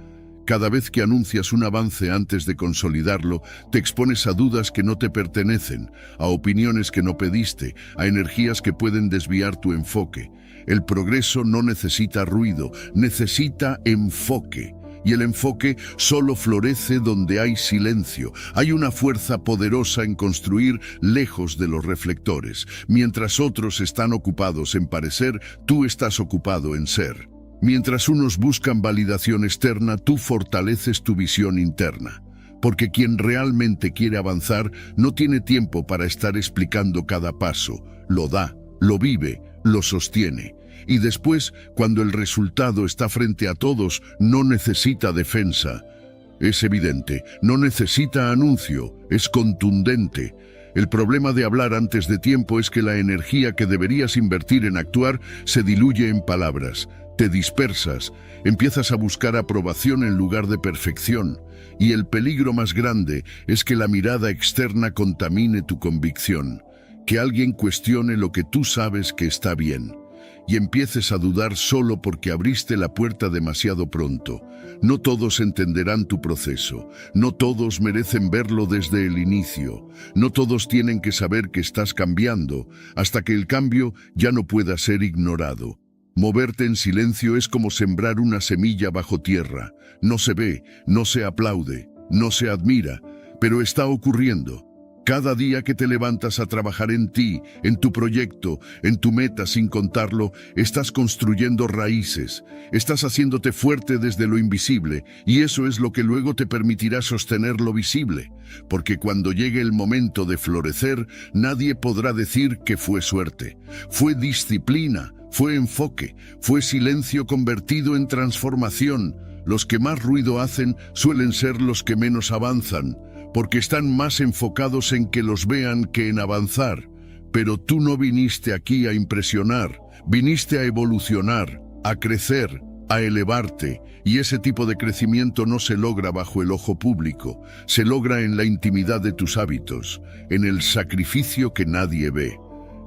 Cada vez que anuncias un avance antes de consolidarlo, te expones a dudas que no te pertenecen, a opiniones que no pediste, a energías que pueden desviar tu enfoque. El progreso no necesita ruido, necesita enfoque. Y el enfoque solo florece donde hay silencio. Hay una fuerza poderosa en construir lejos de los reflectores. Mientras otros están ocupados en parecer, tú estás ocupado en ser. Mientras unos buscan validación externa, tú fortaleces tu visión interna. Porque quien realmente quiere avanzar no tiene tiempo para estar explicando cada paso. Lo da, lo vive, lo sostiene. Y después, cuando el resultado está frente a todos, no necesita defensa. Es evidente, no necesita anuncio, es contundente. El problema de hablar antes de tiempo es que la energía que deberías invertir en actuar se diluye en palabras. Te dispersas, empiezas a buscar aprobación en lugar de perfección. Y el peligro más grande es que la mirada externa contamine tu convicción. Que alguien cuestione lo que tú sabes que está bien. Y empieces a dudar solo porque abriste la puerta demasiado pronto. No todos entenderán tu proceso, no todos merecen verlo desde el inicio, no todos tienen que saber que estás cambiando, hasta que el cambio ya no pueda ser ignorado. Moverte en silencio es como sembrar una semilla bajo tierra. No se ve, no se aplaude, no se admira, pero está ocurriendo. Cada día que te levantas a trabajar en ti, en tu proyecto, en tu meta sin contarlo, estás construyendo raíces, estás haciéndote fuerte desde lo invisible, y eso es lo que luego te permitirá sostener lo visible, porque cuando llegue el momento de florecer, nadie podrá decir que fue suerte, fue disciplina, fue enfoque, fue silencio convertido en transformación. Los que más ruido hacen suelen ser los que menos avanzan, porque están más enfocados en que los vean que en avanzar. Pero tú no viniste aquí a impresionar, viniste a evolucionar, a crecer, a elevarte, y ese tipo de crecimiento no se logra bajo el ojo público, se logra en la intimidad de tus hábitos, en el sacrificio que nadie ve,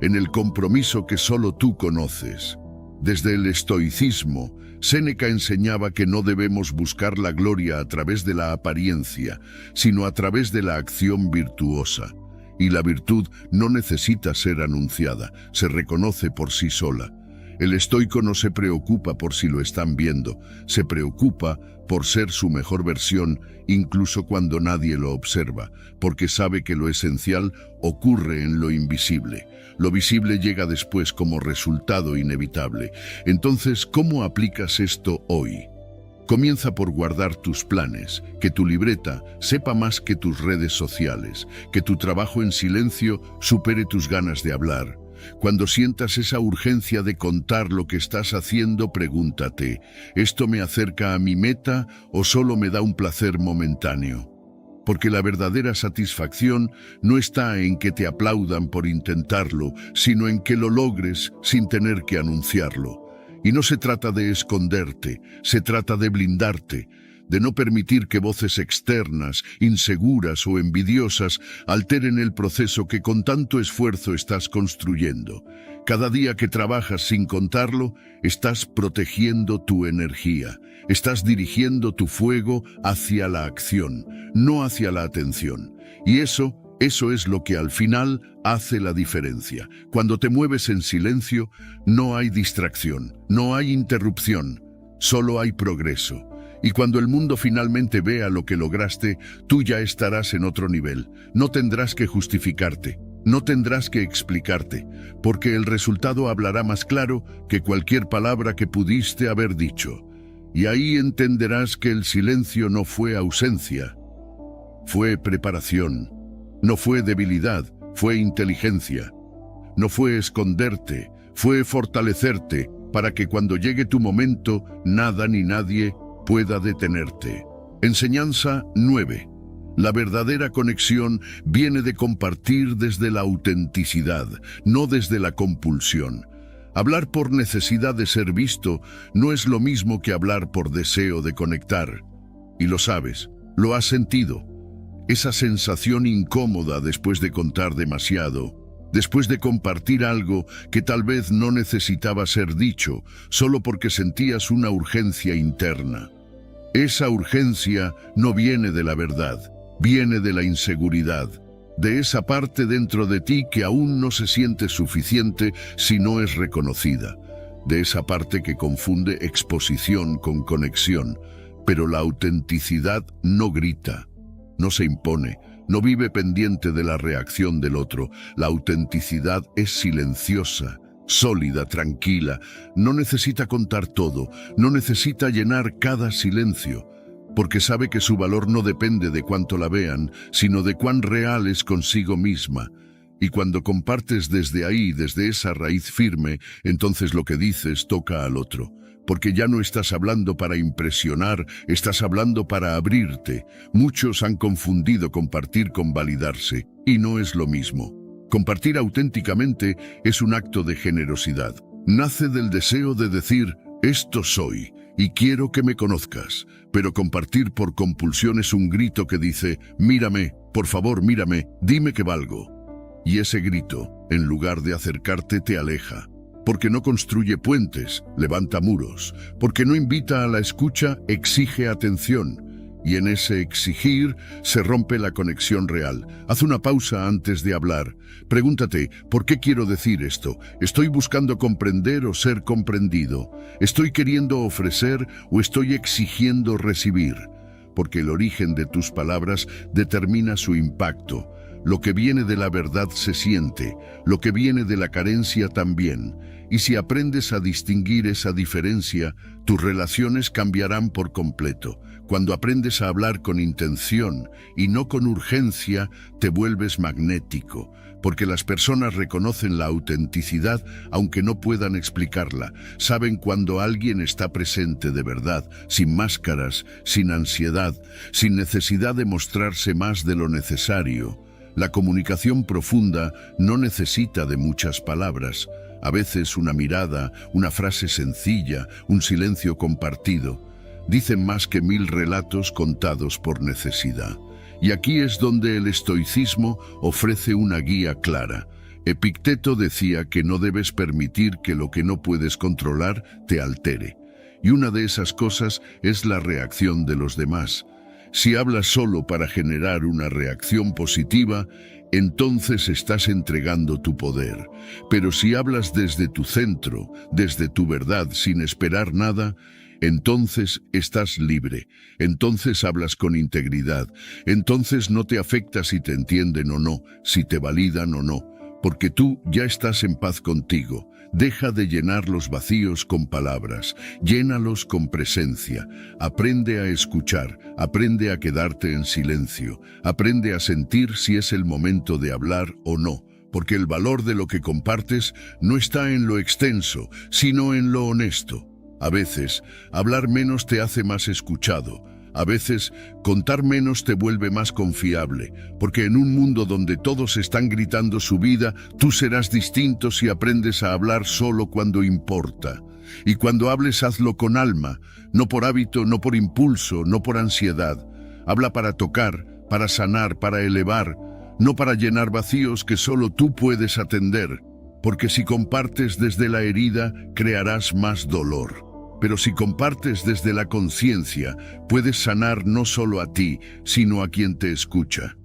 en el compromiso que solo tú conoces. Desde el estoicismo, Séneca enseñaba que no debemos buscar la gloria a través de la apariencia, sino a través de la acción virtuosa. Y la virtud no necesita ser anunciada, se reconoce por sí sola. El estoico no se preocupa por si lo están viendo, se preocupa por ser su mejor versión, incluso cuando nadie lo observa, porque sabe que lo esencial ocurre en lo invisible. Lo visible llega después como resultado inevitable. Entonces, ¿cómo aplicas esto hoy? Comienza por guardar tus planes, que tu libreta sepa más que tus redes sociales, que tu trabajo en silencio supere tus ganas de hablar. Cuando sientas esa urgencia de contar lo que estás haciendo, pregúntate, ¿esto me acerca a mi meta o solo me da un placer momentáneo? porque la verdadera satisfacción no está en que te aplaudan por intentarlo, sino en que lo logres sin tener que anunciarlo. Y no se trata de esconderte, se trata de blindarte, de no permitir que voces externas, inseguras o envidiosas alteren el proceso que con tanto esfuerzo estás construyendo. Cada día que trabajas sin contarlo, estás protegiendo tu energía, estás dirigiendo tu fuego hacia la acción, no hacia la atención. Y eso es lo que al final hace la diferencia. Cuando te mueves en silencio, no hay distracción, no hay interrupción, solo hay progreso. Y cuando el mundo finalmente vea lo que lograste, tú ya estarás en otro nivel. No tendrás que justificarte, no tendrás que explicarte, porque el resultado hablará más claro que cualquier palabra que pudiste haber dicho. Y ahí entenderás que el silencio no fue ausencia, fue preparación. No fue debilidad, fue inteligencia. No fue esconderte, fue fortalecerte para que cuando llegue tu momento, nada ni nadie pueda detenerte. Enseñanza 9. La verdadera conexión viene de compartir desde la autenticidad, no desde la compulsión. Hablar por necesidad de ser visto no es lo mismo que hablar por deseo de conectar. Y lo sabes, lo has sentido. Esa sensación incómoda después de contar demasiado, después de compartir algo que tal vez no necesitaba ser dicho, solo porque sentías una urgencia interna. Esa urgencia no viene de la verdad, viene de la inseguridad, de esa parte dentro de ti que aún no se siente suficiente si no es reconocida, de esa parte que confunde exposición con conexión, pero la autenticidad no grita. No se impone, no vive pendiente de la reacción del otro. La autenticidad es silenciosa, sólida, tranquila. No necesita contar todo, no necesita llenar cada silencio, porque sabe que su valor no depende de cuánto la vean, sino de cuán real es consigo misma. Y cuando compartes desde ahí, desde esa raíz firme, entonces lo que dices toca al otro. Porque ya no estás hablando para impresionar, estás hablando para abrirte. Muchos han confundido compartir con validarse, y no es lo mismo. Compartir auténticamente es un acto de generosidad. Nace del deseo de decir, esto soy, y quiero que me conozcas. Pero compartir por compulsión es un grito que dice, mírame, por favor mírame, dime que valgo. Y ese grito, en lugar de acercarte, te aleja. Porque no construye puentes, levanta muros. Porque no invita a la escucha, exige atención. Y en ese exigir se rompe la conexión real. Haz una pausa antes de hablar. Pregúntate, ¿por qué quiero decir esto? ¿Estoy buscando comprender o ser comprendido? ¿Estoy queriendo ofrecer o estoy exigiendo recibir? Porque el origen de tus palabras determina su impacto. Lo que viene de la verdad se siente, lo que viene de la carencia también. Y si aprendes a distinguir esa diferencia, tus relaciones cambiarán por completo. Cuando aprendes a hablar con intención y no con urgencia, te vuelves magnético, porque las personas reconocen la autenticidad aunque no puedan explicarla. Saben cuando alguien está presente de verdad, sin máscaras, sin ansiedad, sin necesidad de mostrarse más de lo necesario. La comunicación profunda no necesita de muchas palabras. A veces una mirada, una frase sencilla, un silencio compartido, dicen más que 1000 relatos contados por necesidad. Y aquí es donde el estoicismo ofrece una guía clara. Epicteto decía que no debes permitir que lo que no puedes controlar te altere. Y una de esas cosas es la reacción de los demás. Si hablas solo para generar una reacción positiva, entonces estás entregando tu poder. Pero si hablas desde tu centro, desde tu verdad, sin esperar nada, entonces estás libre. Entonces hablas con integridad. Entonces no te afecta si te entienden o no, si te validan o no, porque tú ya estás en paz contigo. Deja de llenar los vacíos con palabras, llénalos con presencia. Aprende a escuchar, aprende a quedarte en silencio, aprende a sentir si es el momento de hablar o no, porque el valor de lo que compartes no está en lo extenso, sino en lo honesto. A veces, hablar menos te hace más escuchado. A veces, contar menos te vuelve más confiable, porque en un mundo donde todos están gritando su vida, tú serás distinto si aprendes a hablar solo cuando importa. Y cuando hables, hazlo con alma, no por hábito, no por impulso, no por ansiedad. Habla para tocar, para sanar, para elevar, no para llenar vacíos que solo tú puedes atender, porque si compartes desde la herida, crearás más dolor. Pero si compartes desde la conciencia, puedes sanar no solo a ti, sino a quien te escucha.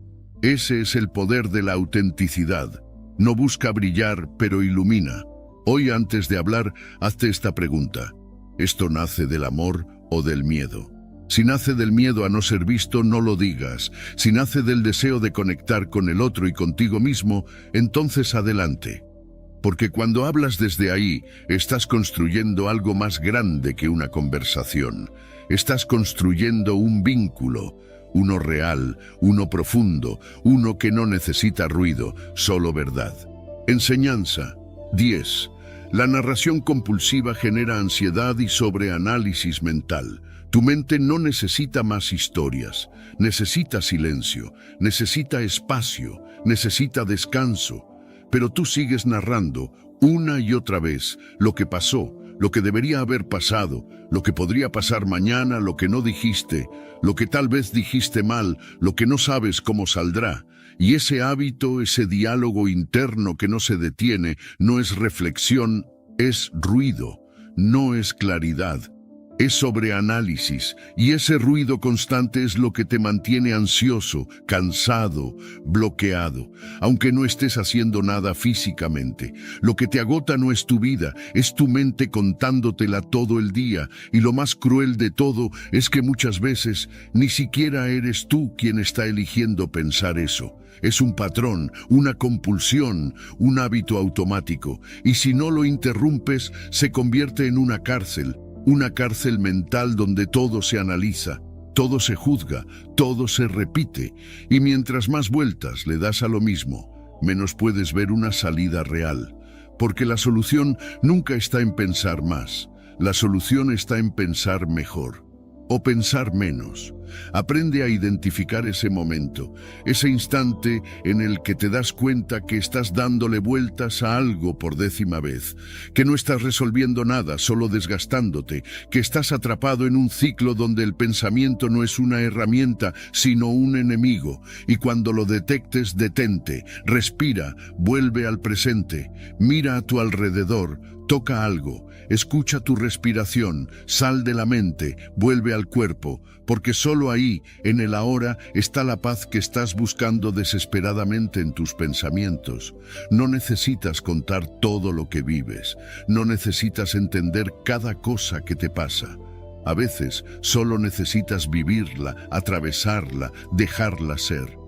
Ese es el poder de la autenticidad. No busca brillar, pero ilumina. Hoy, antes de hablar, hazte esta pregunta. ¿Esto nace del amor o del miedo? Si nace del miedo a no ser visto, no lo digas. Si nace del deseo de conectar con el otro y contigo mismo, entonces adelante. Porque cuando hablas desde ahí, estás construyendo algo más grande que una conversación. Estás construyendo un vínculo, uno real, uno profundo, uno que no necesita ruido, solo verdad. Enseñanza 10. La narración compulsiva genera ansiedad y sobreanálisis mental. Tu mente no necesita más historias, necesita silencio, necesita espacio, necesita descanso. Pero tú sigues narrando una y otra vez lo que pasó, lo que debería haber pasado, lo que podría pasar mañana, lo que no dijiste, lo que tal vez dijiste mal, lo que no sabes cómo saldrá. Y ese hábito, ese diálogo interno que no se detiene, no es reflexión, es ruido, no es claridad. Es sobreanálisis, y ese ruido constante es lo que te mantiene ansioso, cansado, bloqueado, aunque no estés haciendo nada físicamente. Lo que te agota no es tu vida, es tu mente contándotela todo el día, y lo más cruel de todo es que muchas veces ni siquiera eres tú quien está eligiendo pensar eso. Es un patrón, una compulsión, un hábito automático, y si no lo interrumpes, se convierte en una cárcel mental donde todo se analiza, todo se juzga, todo se repite, y mientras más vueltas le das a lo mismo, menos puedes ver una salida real, porque la solución nunca está en pensar más, la solución está en pensar mejor, o pensar menos. Aprende a identificar ese momento, ese instante en el que te das cuenta que estás dándole vueltas a algo por 10ª vez, que no estás resolviendo nada, solo desgastándote, que estás atrapado en un ciclo donde el pensamiento no es una herramienta, sino un enemigo, y cuando lo detectes, detente, respira, vuelve al presente, mira a tu alrededor, toca algo, escucha tu respiración, sal de la mente, vuelve al cuerpo, porque solo ahí, en el ahora, está la paz que estás buscando desesperadamente en tus pensamientos. No necesitas contar todo lo que vives, no necesitas entender cada cosa que te pasa. A veces solo necesitas vivirla, atravesarla, dejarla ser.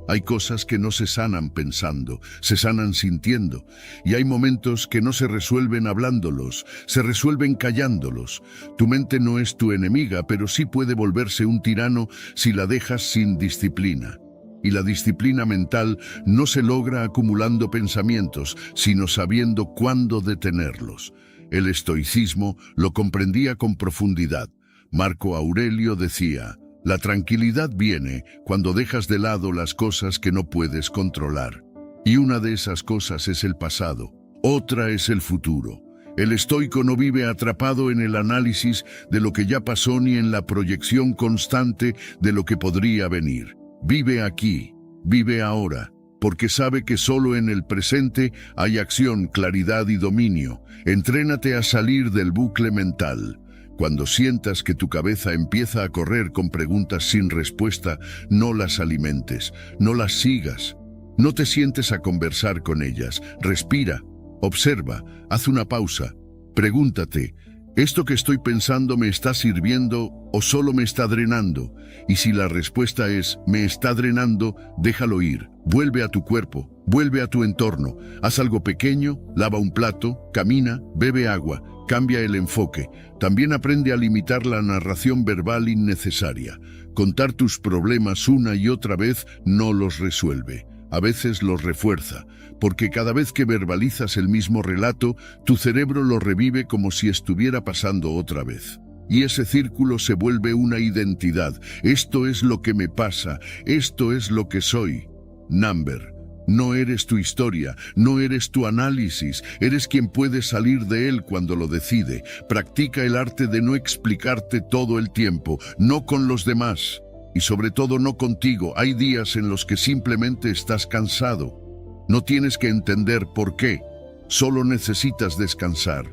Hay cosas que no se sanan pensando, se sanan sintiendo, y hay momentos que no se resuelven hablándolos, se resuelven callándolos. Tu mente no es tu enemiga, pero sí puede volverse un tirano si la dejas sin disciplina. Y la disciplina mental no se logra acumulando pensamientos, sino sabiendo cuándo detenerlos. El estoicismo lo comprendía con profundidad. Marco Aurelio decía: la tranquilidad viene cuando dejas de lado las cosas que no puedes controlar. Y una de esas cosas es el pasado, otra es el futuro. El estoico no vive atrapado en el análisis de lo que ya pasó ni en la proyección constante de lo que podría venir. Vive aquí, vive ahora, porque sabe que solo en el presente hay acción, claridad y dominio. Entrénate a salir del bucle mental. Cuando sientas que tu cabeza empieza a correr con preguntas sin respuesta, no las alimentes, no las sigas. No te sientes a conversar con ellas. Respira, observa, haz una pausa. Pregúntate, ¿esto que estoy pensando me está sirviendo o solo me está drenando? Y si la respuesta es, me está drenando, déjalo ir. Vuelve a tu cuerpo, vuelve a tu entorno. Haz algo pequeño, lava un plato, camina, bebe agua. Cambia el enfoque. También aprende a limitar la narración verbal innecesaria. Contar tus problemas una y otra vez no los resuelve. A veces los refuerza, porque cada vez que verbalizas el mismo relato, tu cerebro lo revive como si estuviera pasando otra vez. Y ese círculo se vuelve una identidad. Esto es lo que me pasa, esto es lo que soy. Number, no eres tu historia, no eres tu análisis, eres quien puede salir de él cuando lo decide. Practica el arte de no explicarte todo el tiempo, no con los demás. Y sobre todo no contigo. Hay días en los que simplemente estás cansado. No tienes que entender por qué. Solo necesitas descansar.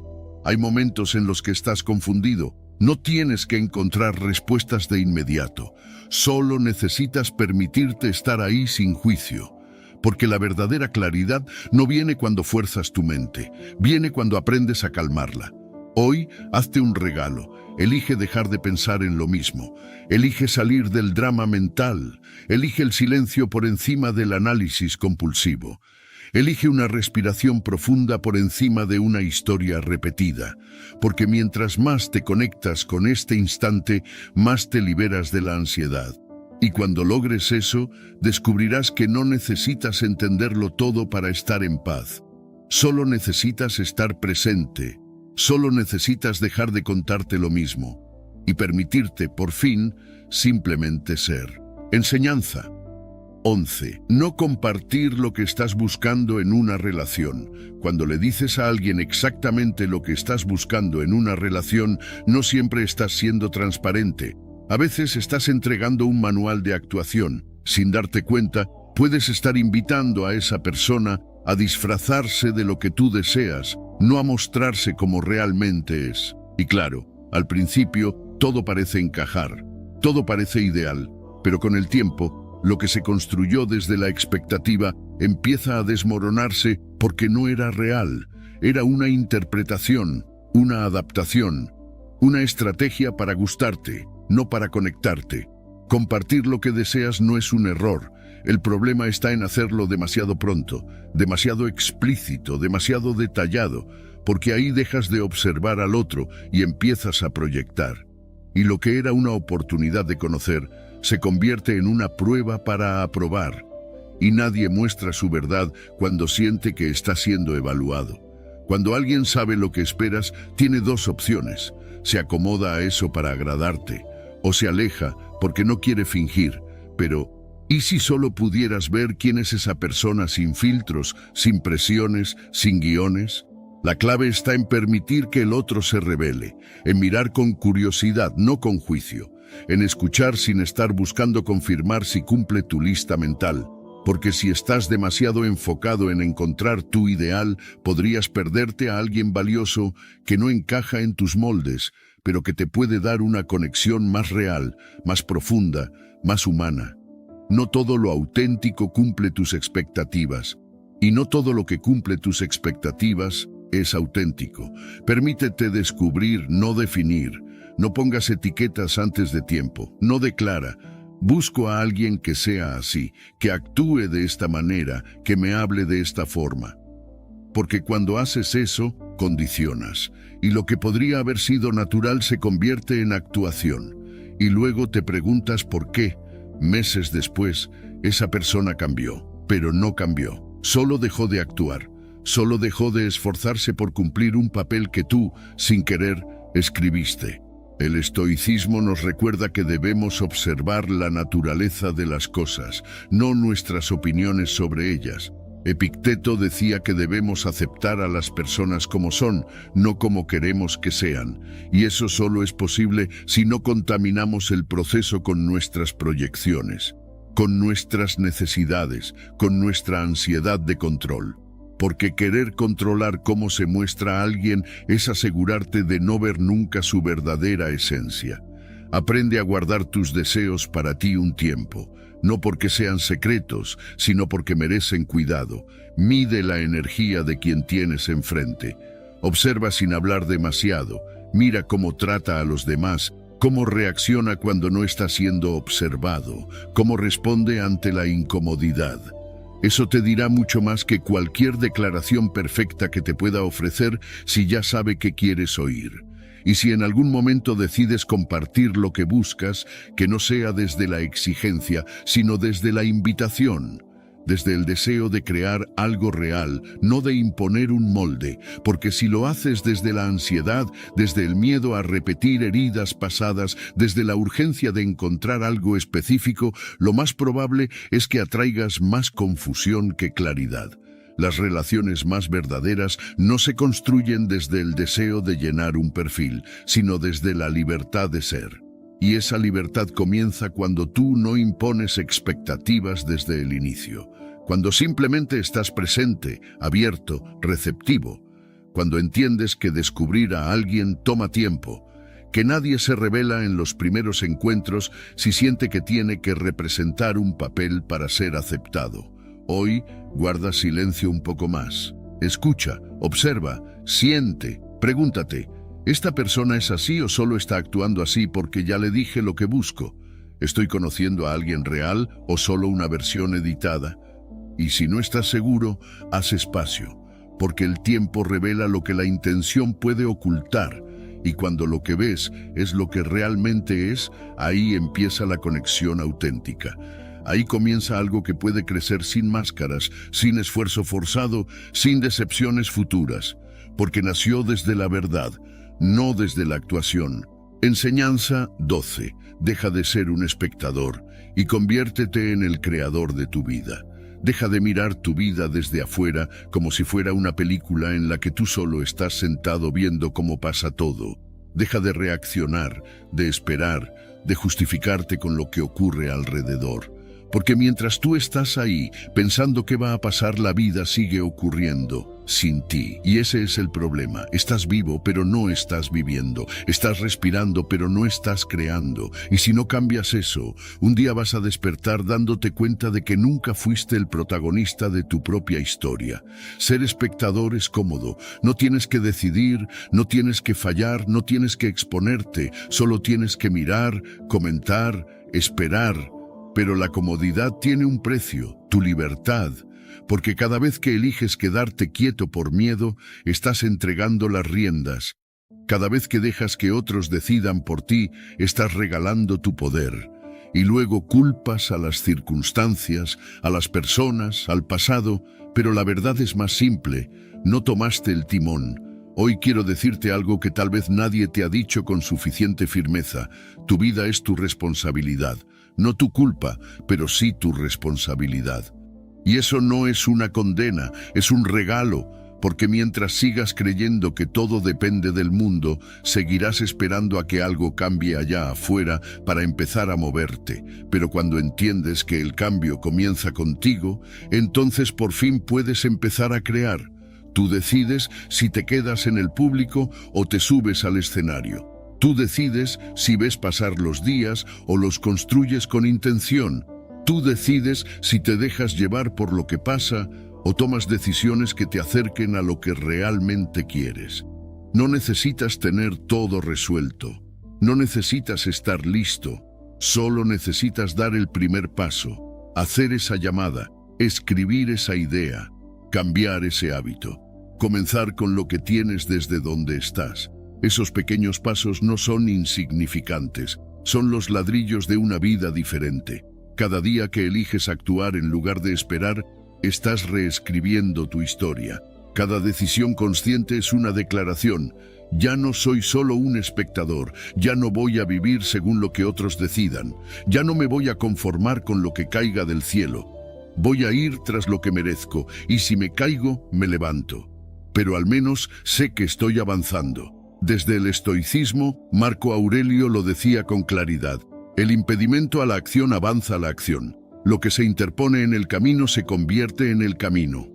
Hay momentos en los que estás confundido. No tienes que encontrar respuestas de inmediato. Solo necesitas permitirte estar ahí sin juicio. Porque la verdadera claridad no viene cuando fuerzas tu mente. Viene cuando aprendes a calmarla. Hoy, hazte un regalo. Elige dejar de pensar en lo mismo. Elige salir del drama mental. Elige el silencio por encima del análisis compulsivo. Elige una respiración profunda por encima de una historia repetida. Porque mientras más te conectas con este instante, más te liberas de la ansiedad. Y cuando logres eso, descubrirás que no necesitas entenderlo todo para estar en paz. Solo necesitas estar presente. Solo necesitas dejar de contarte lo mismo y permitirte, por fin, simplemente ser. Enseñanza. 11. No compartir lo que estás buscando en una relación. Cuando le dices a alguien exactamente lo que estás buscando en una relación, no siempre estás siendo transparente. A veces estás entregando un manual de actuación. Sin darte cuenta, puedes estar invitando a esa persona a disfrazarse de lo que tú deseas, no a mostrarse como realmente es. Y claro, al principio todo parece encajar, todo parece ideal, pero con el tiempo, lo que se construyó desde la expectativa empieza a desmoronarse porque no era real, era una interpretación, una adaptación, una estrategia para gustarte, no para conectarte. Compartir lo que deseas no es un error. El problema está en hacerlo demasiado pronto, demasiado explícito, demasiado detallado, porque ahí dejas de observar al otro y empiezas a proyectar. Y lo que era una oportunidad de conocer se convierte en una prueba para aprobar. Y nadie muestra su verdad cuando siente que está siendo evaluado. Cuando alguien sabe lo que esperas, tiene dos opciones. Se acomoda a eso para agradarte, o se aleja porque no quiere fingir. Pero, ¿y si solo pudieras ver quién es esa persona sin filtros, sin presiones, sin guiones? La clave está en permitir que el otro se revele, en mirar con curiosidad, no con juicio, en escuchar sin estar buscando confirmar si cumple tu lista mental. Porque si estás demasiado enfocado en encontrar tu ideal, podrías perderte a alguien valioso que no encaja en tus moldes, pero que te puede dar una conexión más real, más profunda, más humana. No todo lo auténtico cumple tus expectativas, y no todo lo que cumple tus expectativas es auténtico. Permítete descubrir, no definir. No pongas etiquetas antes de tiempo. No declara: busco a alguien que sea así, que actúe de esta manera, que me hable de esta forma. Porque cuando haces eso, condicionas, y lo que podría haber sido natural se convierte en actuación. Y luego te preguntas por qué. Meses después, esa persona cambió, pero no cambió. Solo dejó de actuar, solo dejó de esforzarse por cumplir un papel que tú, sin querer, escribiste. El estoicismo nos recuerda que debemos observar la naturaleza de las cosas, no nuestras opiniones sobre ellas. Epicteto decía que debemos aceptar a las personas como son, no como queremos que sean, y eso solo es posible si no contaminamos el proceso con nuestras proyecciones, con nuestras necesidades, con nuestra ansiedad de control. Porque querer controlar cómo se muestra a alguien es asegurarte de no ver nunca su verdadera esencia. Aprende a guardar tus deseos para ti un tiempo, no porque sean secretos, sino porque merecen cuidado. Mide la energía de quien tienes enfrente. Observa sin hablar demasiado. Mira cómo trata a los demás, cómo reacciona cuando no está siendo observado, cómo responde ante la incomodidad. Eso te dirá mucho más que cualquier declaración perfecta que te pueda ofrecer si ya sabe qué quieres oír. Y si en algún momento decides compartir lo que buscas, que no sea desde la exigencia, sino desde la invitación. desde el deseo de crear algo real, no de imponer un molde, porque si lo haces desde la ansiedad, desde el miedo a repetir heridas pasadas, desde la urgencia de encontrar algo específico, lo más probable es que atraigas más confusión que claridad. Las relaciones más verdaderas no se construyen desde el deseo de llenar un perfil, sino desde la libertad de ser. Y esa libertad comienza cuando tú no impones expectativas desde el inicio, cuando simplemente estás presente, abierto, receptivo, cuando entiendes que descubrir a alguien toma tiempo, que nadie se revela en los primeros encuentros si siente que tiene que representar un papel para ser aceptado. Hoy, guarda silencio un poco más. Escucha, observa, siente, pregúntate, ¿esta persona es así o solo está actuando así porque ya le dije lo que busco? ¿Estoy conociendo a alguien real o solo una versión editada? Y si no estás seguro, haz espacio, porque el tiempo revela lo que la intención puede ocultar, y cuando lo que ves es lo que realmente es, ahí empieza la conexión auténtica. Ahí comienza algo que puede crecer sin máscaras, sin esfuerzo forzado, sin decepciones futuras, porque nació desde la verdad, no desde la actuación. Enseñanza 12. Deja de ser un espectador y conviértete en el creador de tu vida. Deja de mirar tu vida desde afuera como si fuera una película en la que tú solo estás sentado viendo cómo pasa todo. Deja de reaccionar, de esperar, de justificarte con lo que ocurre alrededor. Porque mientras tú estás ahí, pensando qué va a pasar, la vida sigue ocurriendo sin ti. Y ese es el problema. Estás vivo, pero no estás viviendo. Estás respirando, pero no estás creando. Y si no cambias eso, un día vas a despertar dándote cuenta de que nunca fuiste el protagonista de tu propia historia. Ser espectador es cómodo. No tienes que decidir, no tienes que fallar, no tienes que exponerte. Solo tienes que mirar, comentar, esperar. Pero la comodidad tiene un precio, tu libertad, porque cada vez que eliges quedarte quieto por miedo, estás entregando las riendas. Cada vez que dejas que otros decidan por ti, estás regalando tu poder. Y luego culpas a las circunstancias, a las personas, al pasado, pero la verdad es más simple, no tomaste el timón. Hoy quiero decirte algo que tal vez nadie te ha dicho con suficiente firmeza. Tu vida es tu responsabilidad. No tu culpa, pero sí tu responsabilidad. Y eso no es una condena, es un regalo, porque mientras sigas creyendo que todo depende del mundo, seguirás esperando a que algo cambie allá afuera para empezar a moverte. Pero cuando entiendes que el cambio comienza contigo, entonces por fin puedes empezar a crear. Tú decides si te quedas en el público o te subes al escenario. Tú decides si ves pasar los días o los construyes con intención. Tú decides si te dejas llevar por lo que pasa o tomas decisiones que te acerquen a lo que realmente quieres. No necesitas tener todo resuelto. No necesitas estar listo. Solo necesitas dar el primer paso, hacer esa llamada, escribir esa idea, cambiar ese hábito, comenzar con lo que tienes desde donde estás. Esos pequeños pasos no son insignificantes, son los ladrillos de una vida diferente. Cada día que eliges actuar en lugar de esperar, estás reescribiendo tu historia. Cada decisión consciente es una declaración. Ya no soy solo un espectador, ya no voy a vivir según lo que otros decidan, ya no me voy a conformar con lo que caiga del cielo. Voy a ir tras lo que merezco, y si me caigo, me levanto. Pero al menos sé que estoy avanzando. Desde el estoicismo, Marco Aurelio lo decía con claridad: el impedimento a la acción avanza a la acción. Lo que se interpone en el camino se convierte en el camino.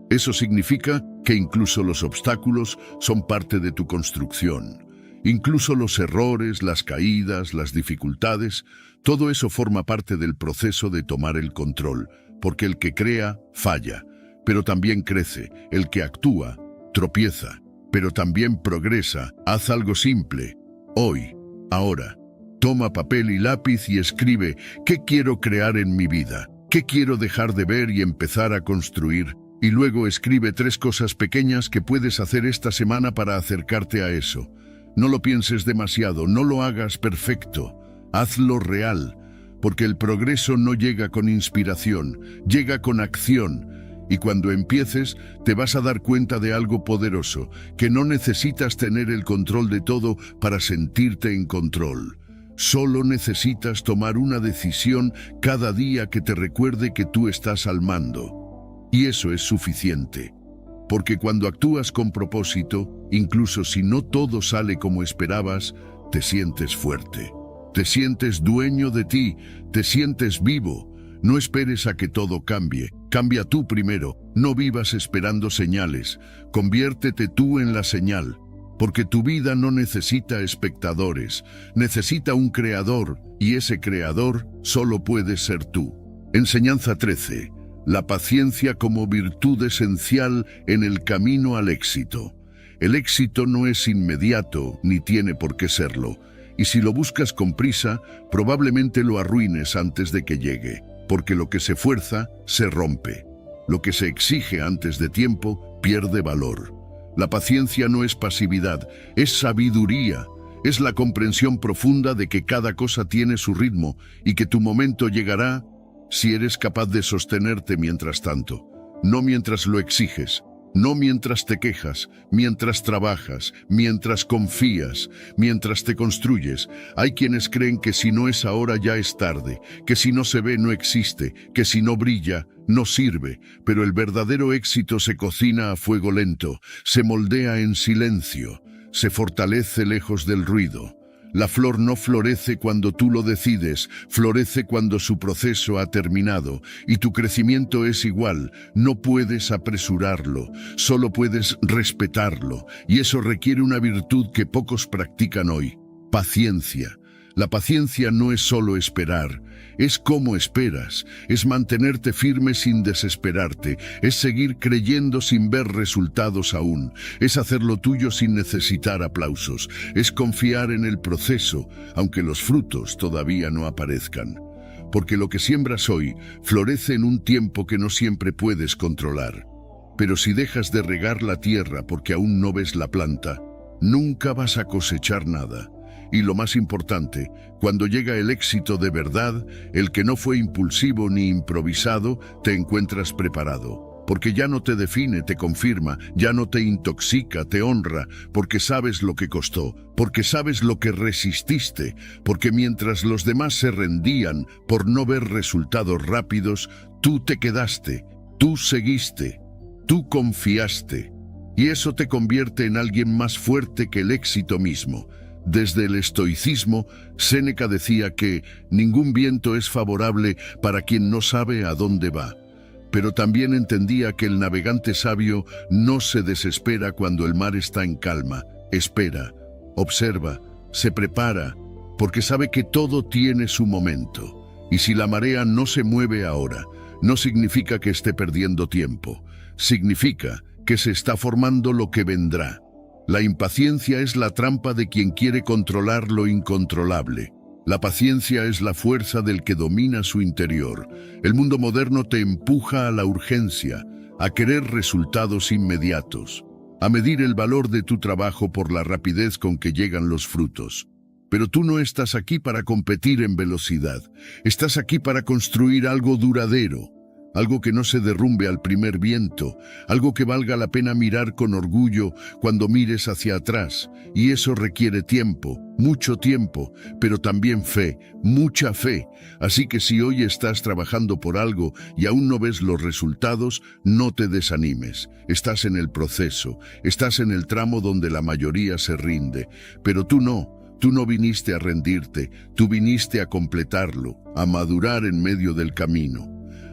Eso significa que incluso los obstáculos son parte de tu construcción. Incluso los errores, las caídas, las dificultades, todo eso forma parte del proceso de tomar el control, porque el que crea, falla, pero también crece. El que actúa, tropieza, pero también progresa. Haz algo simple. Hoy, ahora. Toma papel y lápiz y escribe: ¿qué quiero crear en mi vida? ¿Qué quiero dejar de ver y empezar a construir? Y luego escribe 3 cosas pequeñas que puedes hacer esta semana para acercarte a eso. No lo pienses demasiado, no lo hagas perfecto. Hazlo real, porque el progreso no llega con inspiración, llega con acción. Y cuando empieces, te vas a dar cuenta de algo poderoso, que no necesitas tener el control de todo para sentirte en control. Solo necesitas tomar una decisión cada día que te recuerde que tú estás al mando. Y eso es suficiente. Porque cuando actúas con propósito, incluso si no todo sale como esperabas, te sientes fuerte. Te sientes dueño de ti, te sientes vivo. No esperes a que todo cambie. Cambia tú primero. No vivas esperando señales. Conviértete tú en la señal. Porque tu vida no necesita espectadores. Necesita un creador. Y ese creador solo puede ser tú. Enseñanza 13. La paciencia como virtud esencial en el camino al éxito. El éxito no es inmediato, ni tiene por qué serlo. Y si lo buscas con prisa, probablemente lo arruines antes de que llegue. Porque lo que se fuerza, se rompe. Lo que se exige antes de tiempo, pierde valor. La paciencia no es pasividad, es sabiduría. Es la comprensión profunda de que cada cosa tiene su ritmo y que tu momento llegará si eres capaz de sostenerte mientras tanto. No mientras lo exiges, no mientras te quejas, mientras trabajas, mientras confías, mientras te construyes. Hay quienes creen que si no es ahora ya es tarde, que si no se ve no existe, que si no brilla no sirve, pero el verdadero éxito se cocina a fuego lento, se moldea en silencio, se fortalece lejos del ruido. La flor no florece cuando tú lo decides, florece cuando su proceso ha terminado, y tu crecimiento es igual. No puedes apresurarlo, solo puedes respetarlo, y eso requiere una virtud que pocos practican hoy: paciencia. La paciencia no es solo esperar, es cómo esperas, es mantenerte firme sin desesperarte, es seguir creyendo sin ver resultados aún, es hacer lo tuyo sin necesitar aplausos, es confiar en el proceso, aunque los frutos todavía no aparezcan. Porque lo que siembras hoy florece en un tiempo que no siempre puedes controlar. Pero si dejas de regar la tierra porque aún no ves la planta, nunca vas a cosechar nada. Y lo más importante, cuando llega el éxito de verdad, el que no fue impulsivo ni improvisado, te encuentras preparado. Porque ya no te define, te confirma, ya no te intoxica, te honra, porque sabes lo que costó, porque sabes lo que resististe, porque mientras los demás se rendían por no ver resultados rápidos, tú te quedaste, tú seguiste, tú confiaste. Y eso te convierte en alguien más fuerte que el éxito mismo. Desde el estoicismo, Séneca decía que ningún viento es favorable para quien no sabe a dónde va. Pero también entendía que el navegante sabio no se desespera cuando el mar está en calma. Espera, observa, se prepara, porque sabe que todo tiene su momento. Y si la marea no se mueve ahora, no significa que esté perdiendo tiempo. Significa que se está formando lo que vendrá. La impaciencia es la trampa de quien quiere controlar lo incontrolable. La paciencia es la fuerza del que domina su interior. El mundo moderno te empuja a la urgencia, a querer resultados inmediatos, a medir el valor de tu trabajo por la rapidez con que llegan los frutos. Pero tú no estás aquí para competir en velocidad. Estás aquí para construir algo duradero. Algo que no se derrumbe al primer viento, algo que valga la pena mirar con orgullo cuando mires hacia atrás. Y eso requiere tiempo, mucho tiempo, pero también fe, mucha fe. Así que si hoy estás trabajando por algo y aún no ves los resultados, no te desanimes. Estás en el proceso, estás en el tramo donde la mayoría se rinde, pero tú no. Tú no viniste a rendirte, tú viniste a completarlo, a madurar en medio del camino,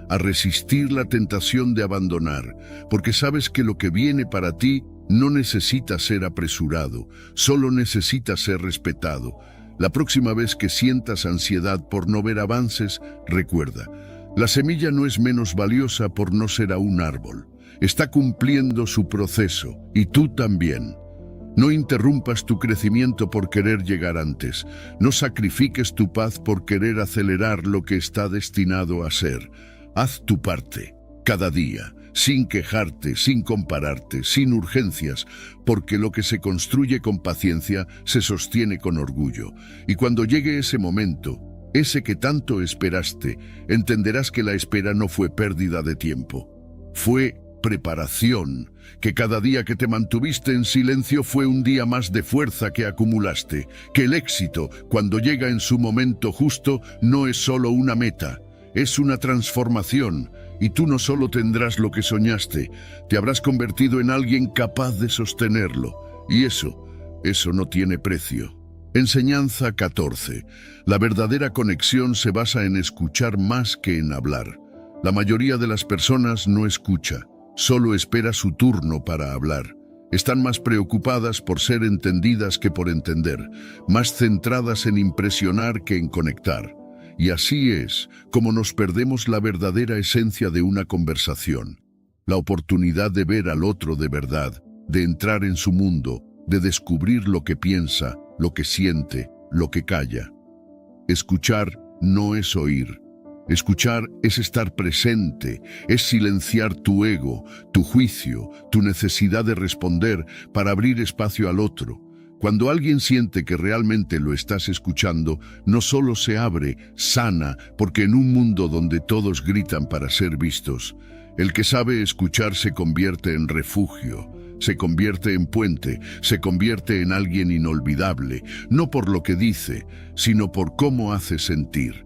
a resistir la tentación de abandonar, porque sabes que lo que viene para ti no necesita ser apresurado, solo necesita ser respetado. La próxima vez que sientas ansiedad por no ver avances, recuerda, la semilla no es menos valiosa por no ser aún árbol. Está cumpliendo su proceso, y tú también. No interrumpas tu crecimiento por querer llegar antes. No sacrifiques tu paz por querer acelerar lo que está destinado a ser. Haz tu parte, cada día, sin quejarte, sin compararte, sin urgencias, porque lo que se construye con paciencia se sostiene con orgullo. Y cuando llegue ese momento, ese que tanto esperaste, entenderás que la espera no fue pérdida de tiempo. Fue preparación, que cada día que te mantuviste en silencio fue un día más de fuerza que acumulaste, que el éxito, cuando llega en su momento justo, no es solo una meta, es una transformación, y tú no solo tendrás lo que soñaste, te habrás convertido en alguien capaz de sostenerlo, y eso no tiene precio. Enseñanza 14. La verdadera conexión se basa en escuchar más que en hablar. La mayoría de las personas no escucha, solo espera su turno para hablar. Están más preocupadas por ser entendidas que por entender, más centradas en impresionar que en conectar. Y así es como nos perdemos la verdadera esencia de una conversación. La oportunidad de ver al otro de verdad, de entrar en su mundo, de descubrir lo que piensa, lo que siente, lo que calla. Escuchar no es oír. Escuchar es estar presente, es silenciar tu ego, tu juicio, tu necesidad de responder para abrir espacio al otro. Cuando alguien siente que realmente lo estás escuchando, no solo se abre, sana, porque en un mundo donde todos gritan para ser vistos, el que sabe escuchar se convierte en refugio, se convierte en puente, se convierte en alguien inolvidable, no por lo que dice, sino por cómo hace sentir.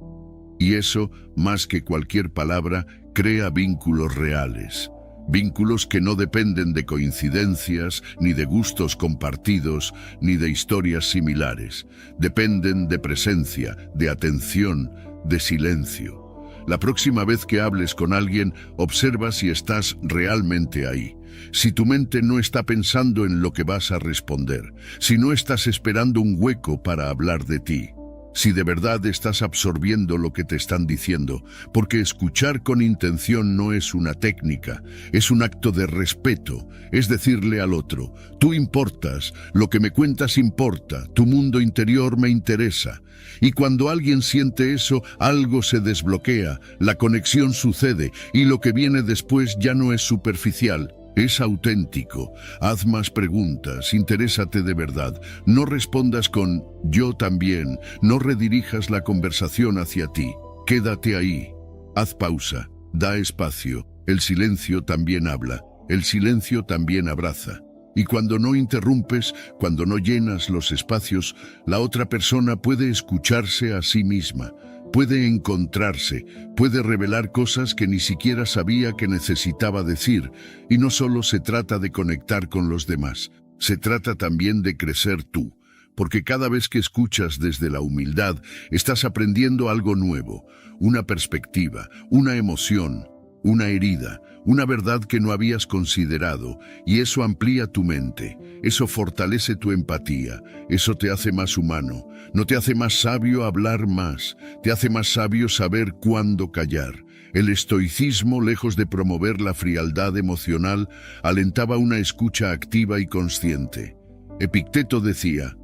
Y eso, más que cualquier palabra, crea vínculos reales. Vínculos que no dependen de coincidencias, ni de gustos compartidos, ni de historias similares. Dependen de presencia, de atención, de silencio. La próxima vez que hables con alguien, observa si estás realmente ahí. Si tu mente no está pensando en lo que vas a responder, si no estás esperando un hueco para hablar de ti. Si de verdad estás absorbiendo lo que te están diciendo, porque escuchar con intención no es una técnica, es un acto de respeto, es decirle al otro, tú importas, lo que me cuentas importa, tu mundo interior me interesa. Y cuando alguien siente eso, algo se desbloquea, la conexión sucede y lo que viene después ya no es superficial. Es auténtico. Haz más preguntas, interésate de verdad. No respondas con «yo también», no redirijas la conversación hacia ti. Quédate ahí. Haz pausa, da espacio. El silencio también habla, el silencio también abraza. Y cuando no interrumpes, cuando no llenas los espacios, la otra persona puede escucharse a sí misma. Puede encontrarse, puede revelar cosas que ni siquiera sabía que necesitaba decir, y no solo se trata de conectar con los demás, se trata también de crecer tú, porque cada vez que escuchas desde la humildad, estás aprendiendo algo nuevo, una perspectiva, una emoción, una herida, una verdad que no habías considerado, y eso amplía tu mente, eso fortalece tu empatía, eso te hace más humano, no te hace más sabio hablar más, te hace más sabio saber cuándo callar. El estoicismo, lejos de promover la frialdad emocional, alentaba una escucha activa y consciente. Epicteto decía,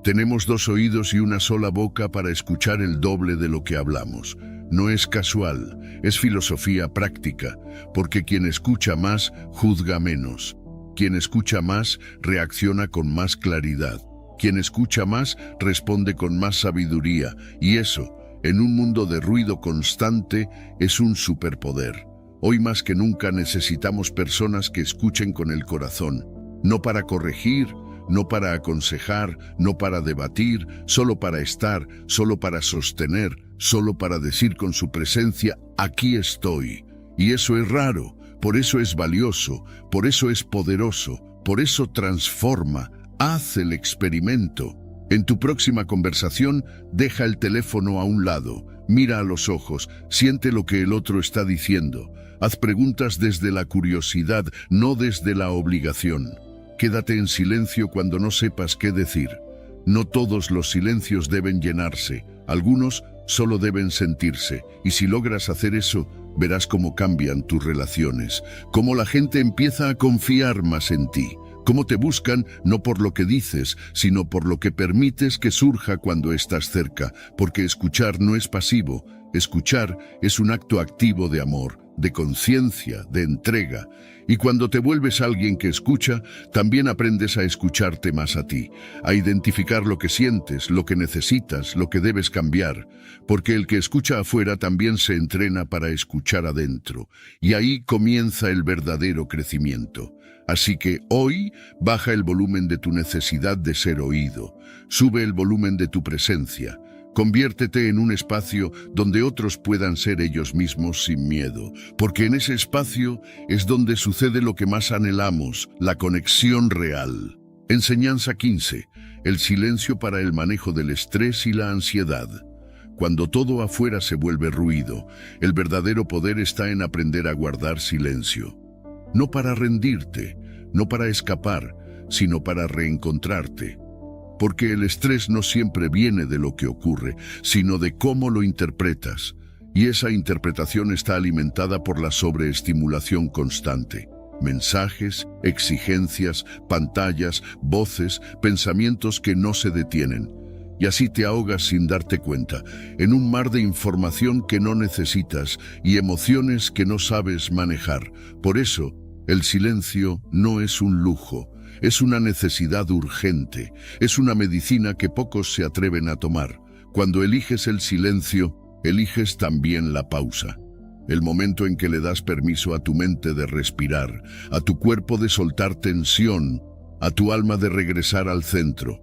tenemos 2 oídos y una sola boca para escuchar el doble de lo que hablamos. No es casual, es filosofía práctica, porque quien escucha más, juzga menos. Quien escucha más, reacciona con más claridad. Quien escucha más, responde con más sabiduría, y eso, en un mundo de ruido constante, es un superpoder. Hoy más que nunca necesitamos personas que escuchen con el corazón, no para corregir, no para aconsejar, no para debatir, solo para estar, solo para sostener, solo para decir con su presencia, aquí estoy. Y eso es raro, por eso es valioso, por eso es poderoso, por eso transforma. Haz el experimento. En tu próxima conversación, deja el teléfono a un lado, mira a los ojos, siente lo que el otro está diciendo. Haz preguntas desde la curiosidad, no desde la obligación. Quédate en silencio cuando no sepas qué decir. No todos los silencios deben llenarse, algunos solo deben sentirse, y si logras hacer eso, verás cómo cambian tus relaciones, cómo la gente empieza a confiar más en ti, cómo te buscan no por lo que dices, sino por lo que permites que surja cuando estás cerca, porque escuchar no es pasivo, escuchar es un acto activo de amor, de conciencia, de entrega. Y cuando te vuelves alguien que escucha, también aprendes a escucharte más a ti, a identificar lo que sientes, lo que necesitas, lo que debes cambiar, porque el que escucha afuera también se entrena para escuchar adentro, y ahí comienza el verdadero crecimiento. Así que hoy baja el volumen de tu necesidad de ser oído, sube el volumen de tu presencia. Conviértete en un espacio donde otros puedan ser ellos mismos sin miedo, porque en ese espacio es donde sucede lo que más anhelamos, la conexión real. Enseñanza 15. El silencio para el manejo del estrés y la ansiedad. Cuando todo afuera se vuelve ruido, el verdadero poder está en aprender a guardar silencio. No para rendirte, no para escapar, sino para reencontrarte. Porque el estrés no siempre viene de lo que ocurre, sino de cómo lo interpretas, y esa interpretación está alimentada por la sobreestimulación constante. Mensajes, exigencias, pantallas, voces, pensamientos que no se detienen. Y así te ahogas sin darte cuenta, en un mar de información que no necesitas y emociones que no sabes manejar. Por eso, el silencio no es un lujo. Es una necesidad urgente, es una medicina que pocos se atreven a tomar. Cuando eliges el silencio, eliges también la pausa. El momento en que le das permiso a tu mente de respirar, a tu cuerpo de soltar tensión, a tu alma de regresar al centro.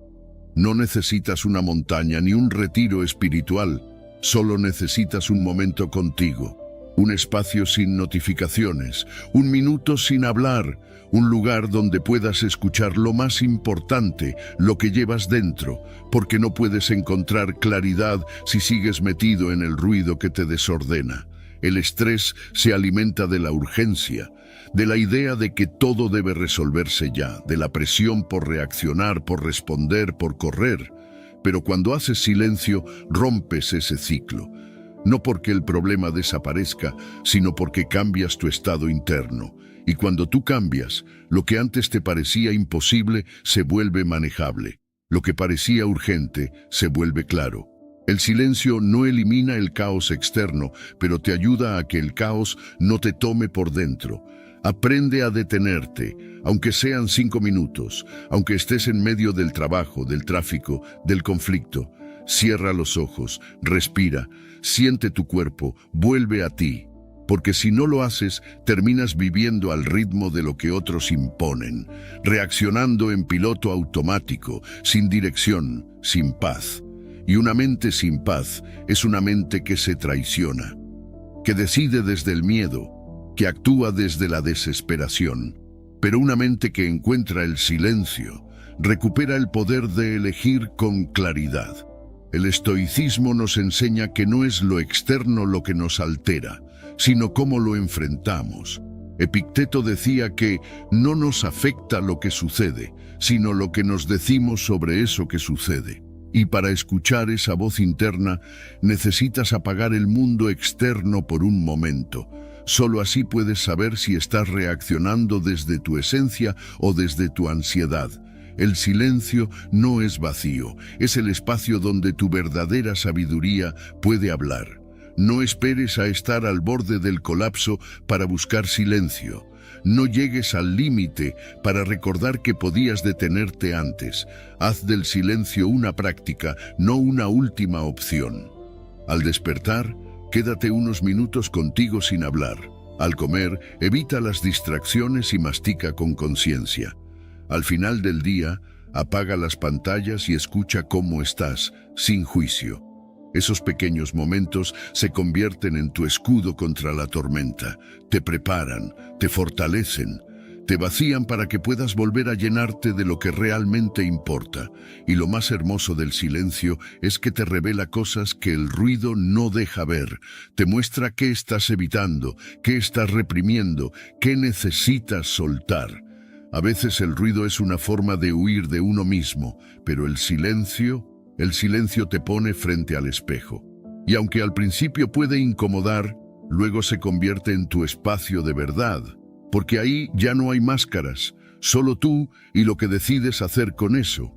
No necesitas una montaña ni un retiro espiritual, solo necesitas un momento contigo. Un espacio sin notificaciones, un minuto sin hablar, un lugar donde puedas escuchar lo más importante, lo que llevas dentro, porque no puedes encontrar claridad si sigues metido en el ruido que te desordena. El estrés se alimenta de la urgencia, de la idea de que todo debe resolverse ya, de la presión por reaccionar, por responder, por correr. Pero cuando haces silencio, rompes ese ciclo. No porque el problema desaparezca, sino porque cambias tu estado interno. Y cuando tú cambias, lo que antes te parecía imposible se vuelve manejable. Lo que parecía urgente se vuelve claro. El silencio no elimina el caos externo, pero te ayuda a que el caos no te tome por dentro. Aprende a detenerte, aunque sean 5 minutos, aunque estés en medio del trabajo, del tráfico, del conflicto. Cierra los ojos, respira, siente tu cuerpo, vuelve a ti. Porque si no lo haces, terminas viviendo al ritmo de lo que otros imponen, reaccionando en piloto automático, sin dirección, sin paz. Y una mente sin paz es una mente que se traiciona, que decide desde el miedo, que actúa desde la desesperación. Pero una mente que encuentra el silencio, recupera el poder de elegir con claridad. El estoicismo nos enseña que no es lo externo lo que nos altera, sino cómo lo enfrentamos. Epicteto decía que no nos afecta lo que sucede, sino lo que nos decimos sobre eso que sucede. Y para escuchar esa voz interna, necesitas apagar el mundo externo por un momento. Solo así puedes saber si estás reaccionando desde tu esencia o desde tu ansiedad. El silencio no es vacío, es el espacio donde tu verdadera sabiduría puede hablar. No esperes a estar al borde del colapso para buscar silencio. No llegues al límite para recordar que podías detenerte antes. Haz del silencio una práctica, no una última opción. Al despertar, quédate unos minutos contigo sin hablar. Al comer, evita las distracciones y mastica con conciencia. Al final del día, apaga las pantallas y escucha cómo estás, sin juicio. Esos pequeños momentos se convierten en tu escudo contra la tormenta, te preparan, te fortalecen, te vacían para que puedas volver a llenarte de lo que realmente importa. Y lo más hermoso del silencio es que te revela cosas que el ruido no deja ver, te muestra qué estás evitando, qué estás reprimiendo, qué necesitas soltar. A veces el ruido es una forma de huir de uno mismo, pero el silencio te pone frente al espejo. Y aunque al principio puede incomodar, luego se convierte en tu espacio de verdad, porque ahí ya no hay máscaras, solo tú y lo que decides hacer con eso.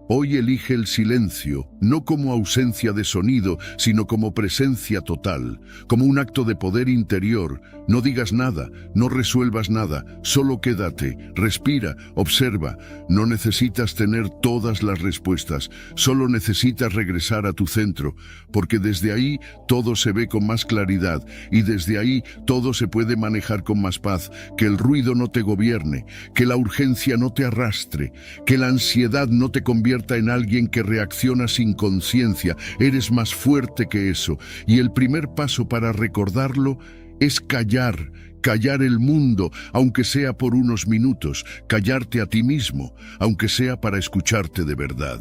Hoy elige el silencio, no como ausencia de sonido, sino como presencia total, como un acto de poder interior. No digas nada, no resuelvas nada, solo quédate, respira, observa. No necesitas tener todas las respuestas, solo necesitas regresar a tu centro, porque desde ahí todo se ve con más claridad y desde ahí todo se puede manejar con más paz. Que el ruido no te gobierne, que la urgencia no te arrastre, que la ansiedad no te convierta en alguien que reacciona sin conciencia. Eres más fuerte que eso, y el primer paso para recordarlo es callar, callar el mundo, aunque sea por unos minutos, callarte a ti mismo, aunque sea para escucharte de verdad,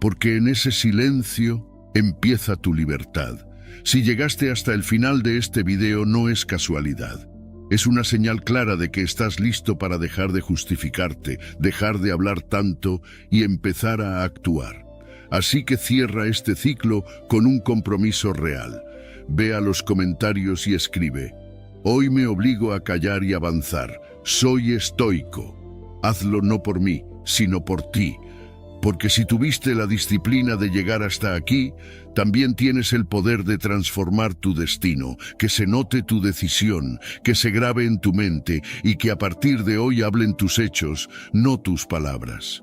porque en ese silencio empieza tu libertad. Si llegaste hasta el final de este video no es casualidad. Es una señal clara de que estás listo para dejar de justificarte, dejar de hablar tanto y empezar a actuar. Así que cierra este ciclo con un compromiso real. Ve a los comentarios y escribe: hoy me obligo a callar y avanzar. Soy estoico. Hazlo no por mí, sino por ti. Porque si tuviste la disciplina de llegar hasta aquí, también tienes el poder de transformar tu destino, que se note tu decisión, que se grabe en tu mente y que a partir de hoy hablen tus hechos, no tus palabras.